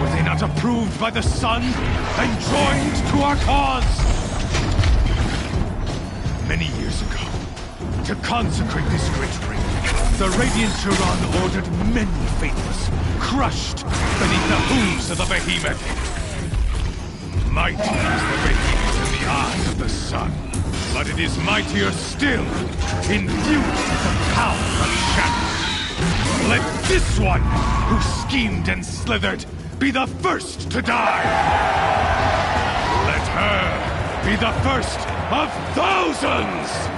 [SPEAKER 7] Were they not approved by the sun and joined to our cause? Many years ago, to consecrate this great ring, the Radiant Turan ordered many faithless, crushed beneath the hooves of the behemoth. Mighty is the behemoth in the eyes of the sun, but it is mightier still, imbued with the power of shadow. Let this one, who schemed and slithered, be the first to die! Let her be the first of thousands!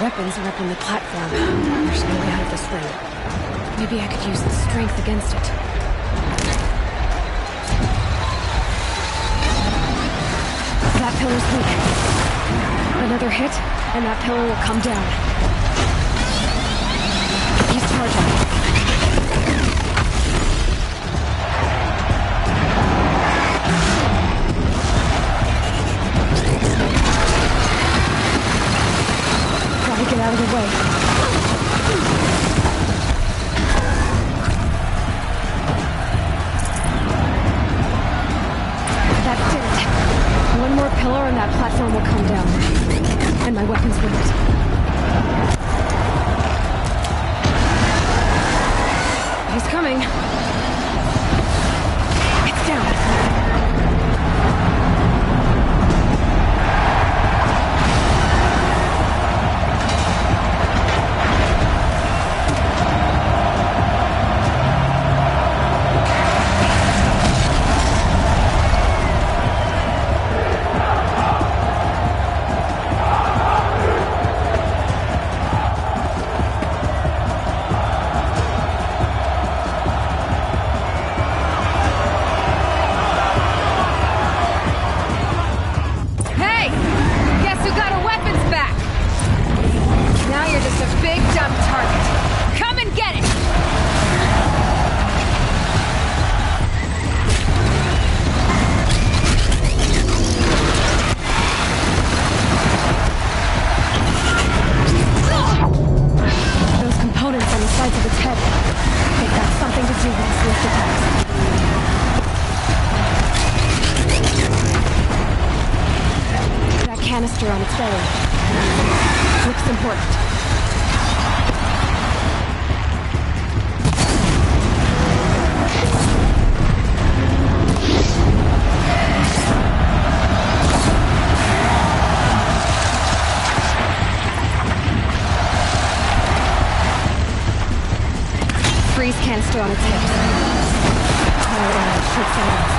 [SPEAKER 1] Weapons are up on the platform. There's no way out of this ring. Maybe I could use the strength against it. That pillar's weak. Another hit, and that pillar will come down. He's charging. Get out of the way. That did it. One more pillar and that platform will come down. And my weapons with it. He's coming. It's down. Canister on its belly. Looks important. freeze canister on its hips. Should silence.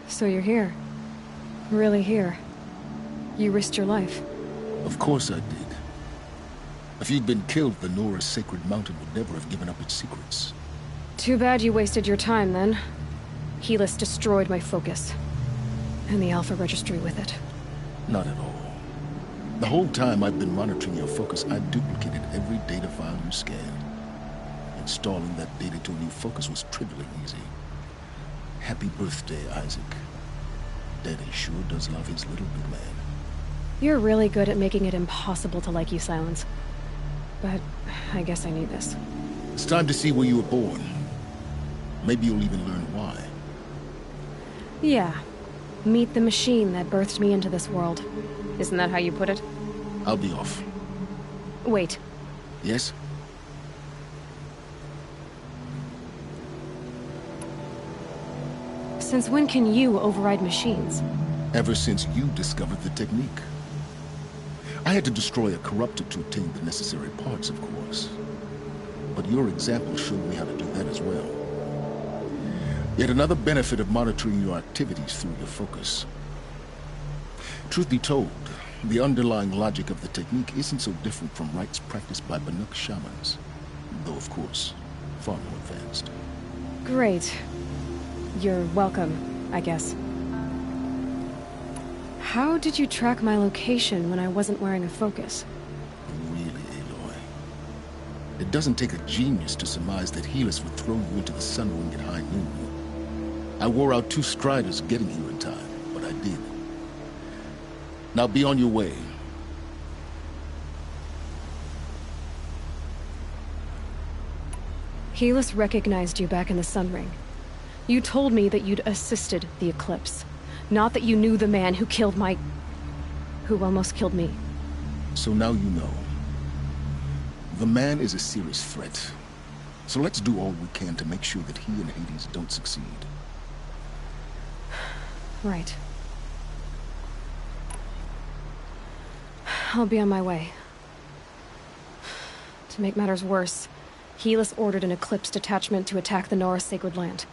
[SPEAKER 1] So you're here. Really here. You risked your life.
[SPEAKER 2] Of course I did. If you'd been killed, the Nora's Sacred Mountain would never have given up its secrets.
[SPEAKER 1] Too bad you wasted your time, then. Helis destroyed my focus. And the Alpha Registry with it.
[SPEAKER 2] Not at all. The whole time I've been monitoring your focus, I duplicated every data file you scanned. Installing that data to a new focus was trivially easy. Happy birthday, Isaac. Daddy sure does love his little big man.
[SPEAKER 1] You're really good at making it impossible to like you, Silence. But I guess I need this.
[SPEAKER 2] It's time to see where you were born. Maybe you'll even learn why.
[SPEAKER 1] Yeah. Meet the machine that birthed me into this world. Isn't that how you put it?
[SPEAKER 2] I'll be off.
[SPEAKER 1] Wait.
[SPEAKER 2] Yes?
[SPEAKER 1] Since when can you override machines?
[SPEAKER 2] Ever since you discovered the technique. I had to destroy a corruptor to obtain the necessary parts, of course. But your example showed me how to do that as well. Yet another benefit of monitoring your activities through your focus. Truth be told, the underlying logic of the technique isn't so different from rites practiced by Banuk shamans. Though, of course, far more advanced.
[SPEAKER 1] Great. You're welcome, I guess. How did you track my location when I wasn't wearing a focus?
[SPEAKER 2] Really, Aloy? It doesn't take a genius to surmise that Helis would throw you into the Sunwing at high noon. I wore out 2 striders getting here in time, but I did. Now be on your way.
[SPEAKER 1] Helis recognized you back in the Sunring. You told me that you'd assisted the Eclipse. Not that you knew the man who killed who almost killed me.
[SPEAKER 2] So now you know. The man is a serious threat. So let's do all we can to make sure that he and Hades don't succeed.
[SPEAKER 1] Right. I'll be on my way. To make matters worse, Helis ordered an Eclipse detachment to attack the Nora Sacred Land.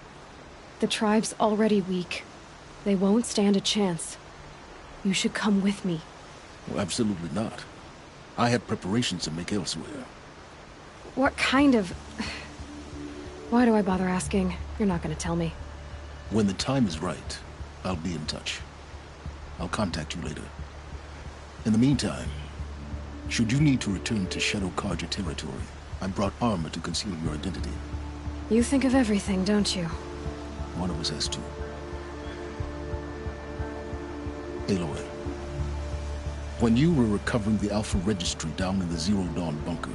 [SPEAKER 1] The tribe's already weak. They won't stand a chance. You should come with me.
[SPEAKER 2] Well, absolutely not. I have preparations to make elsewhere.
[SPEAKER 1] What kind of... Why do I bother asking? You're not gonna tell me.
[SPEAKER 2] When the time is right, I'll be in touch. I'll contact you later. In the meantime, should you need to return to Shadow Carja territory, I brought armor to conceal your identity.
[SPEAKER 1] You think of everything, don't you?
[SPEAKER 2] One of us has to. Aloy, when you were recovering the Alpha Registry down in the Zero Dawn bunker,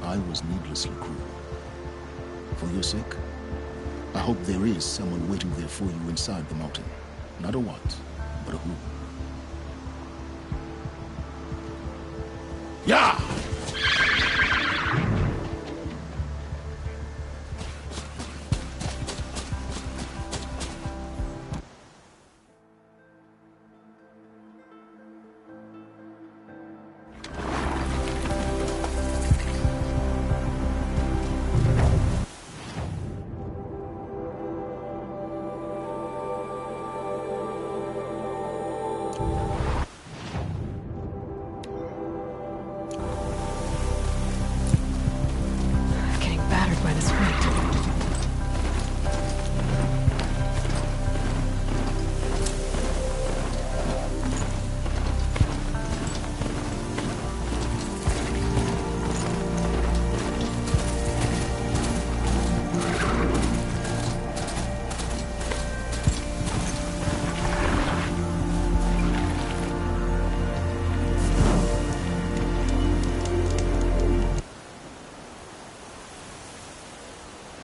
[SPEAKER 2] I was needlessly cruel. For your sake, I hope there is someone waiting there for you inside the mountain. Not a what, but a who. Yeah!
[SPEAKER 1] Getting battered by this wind.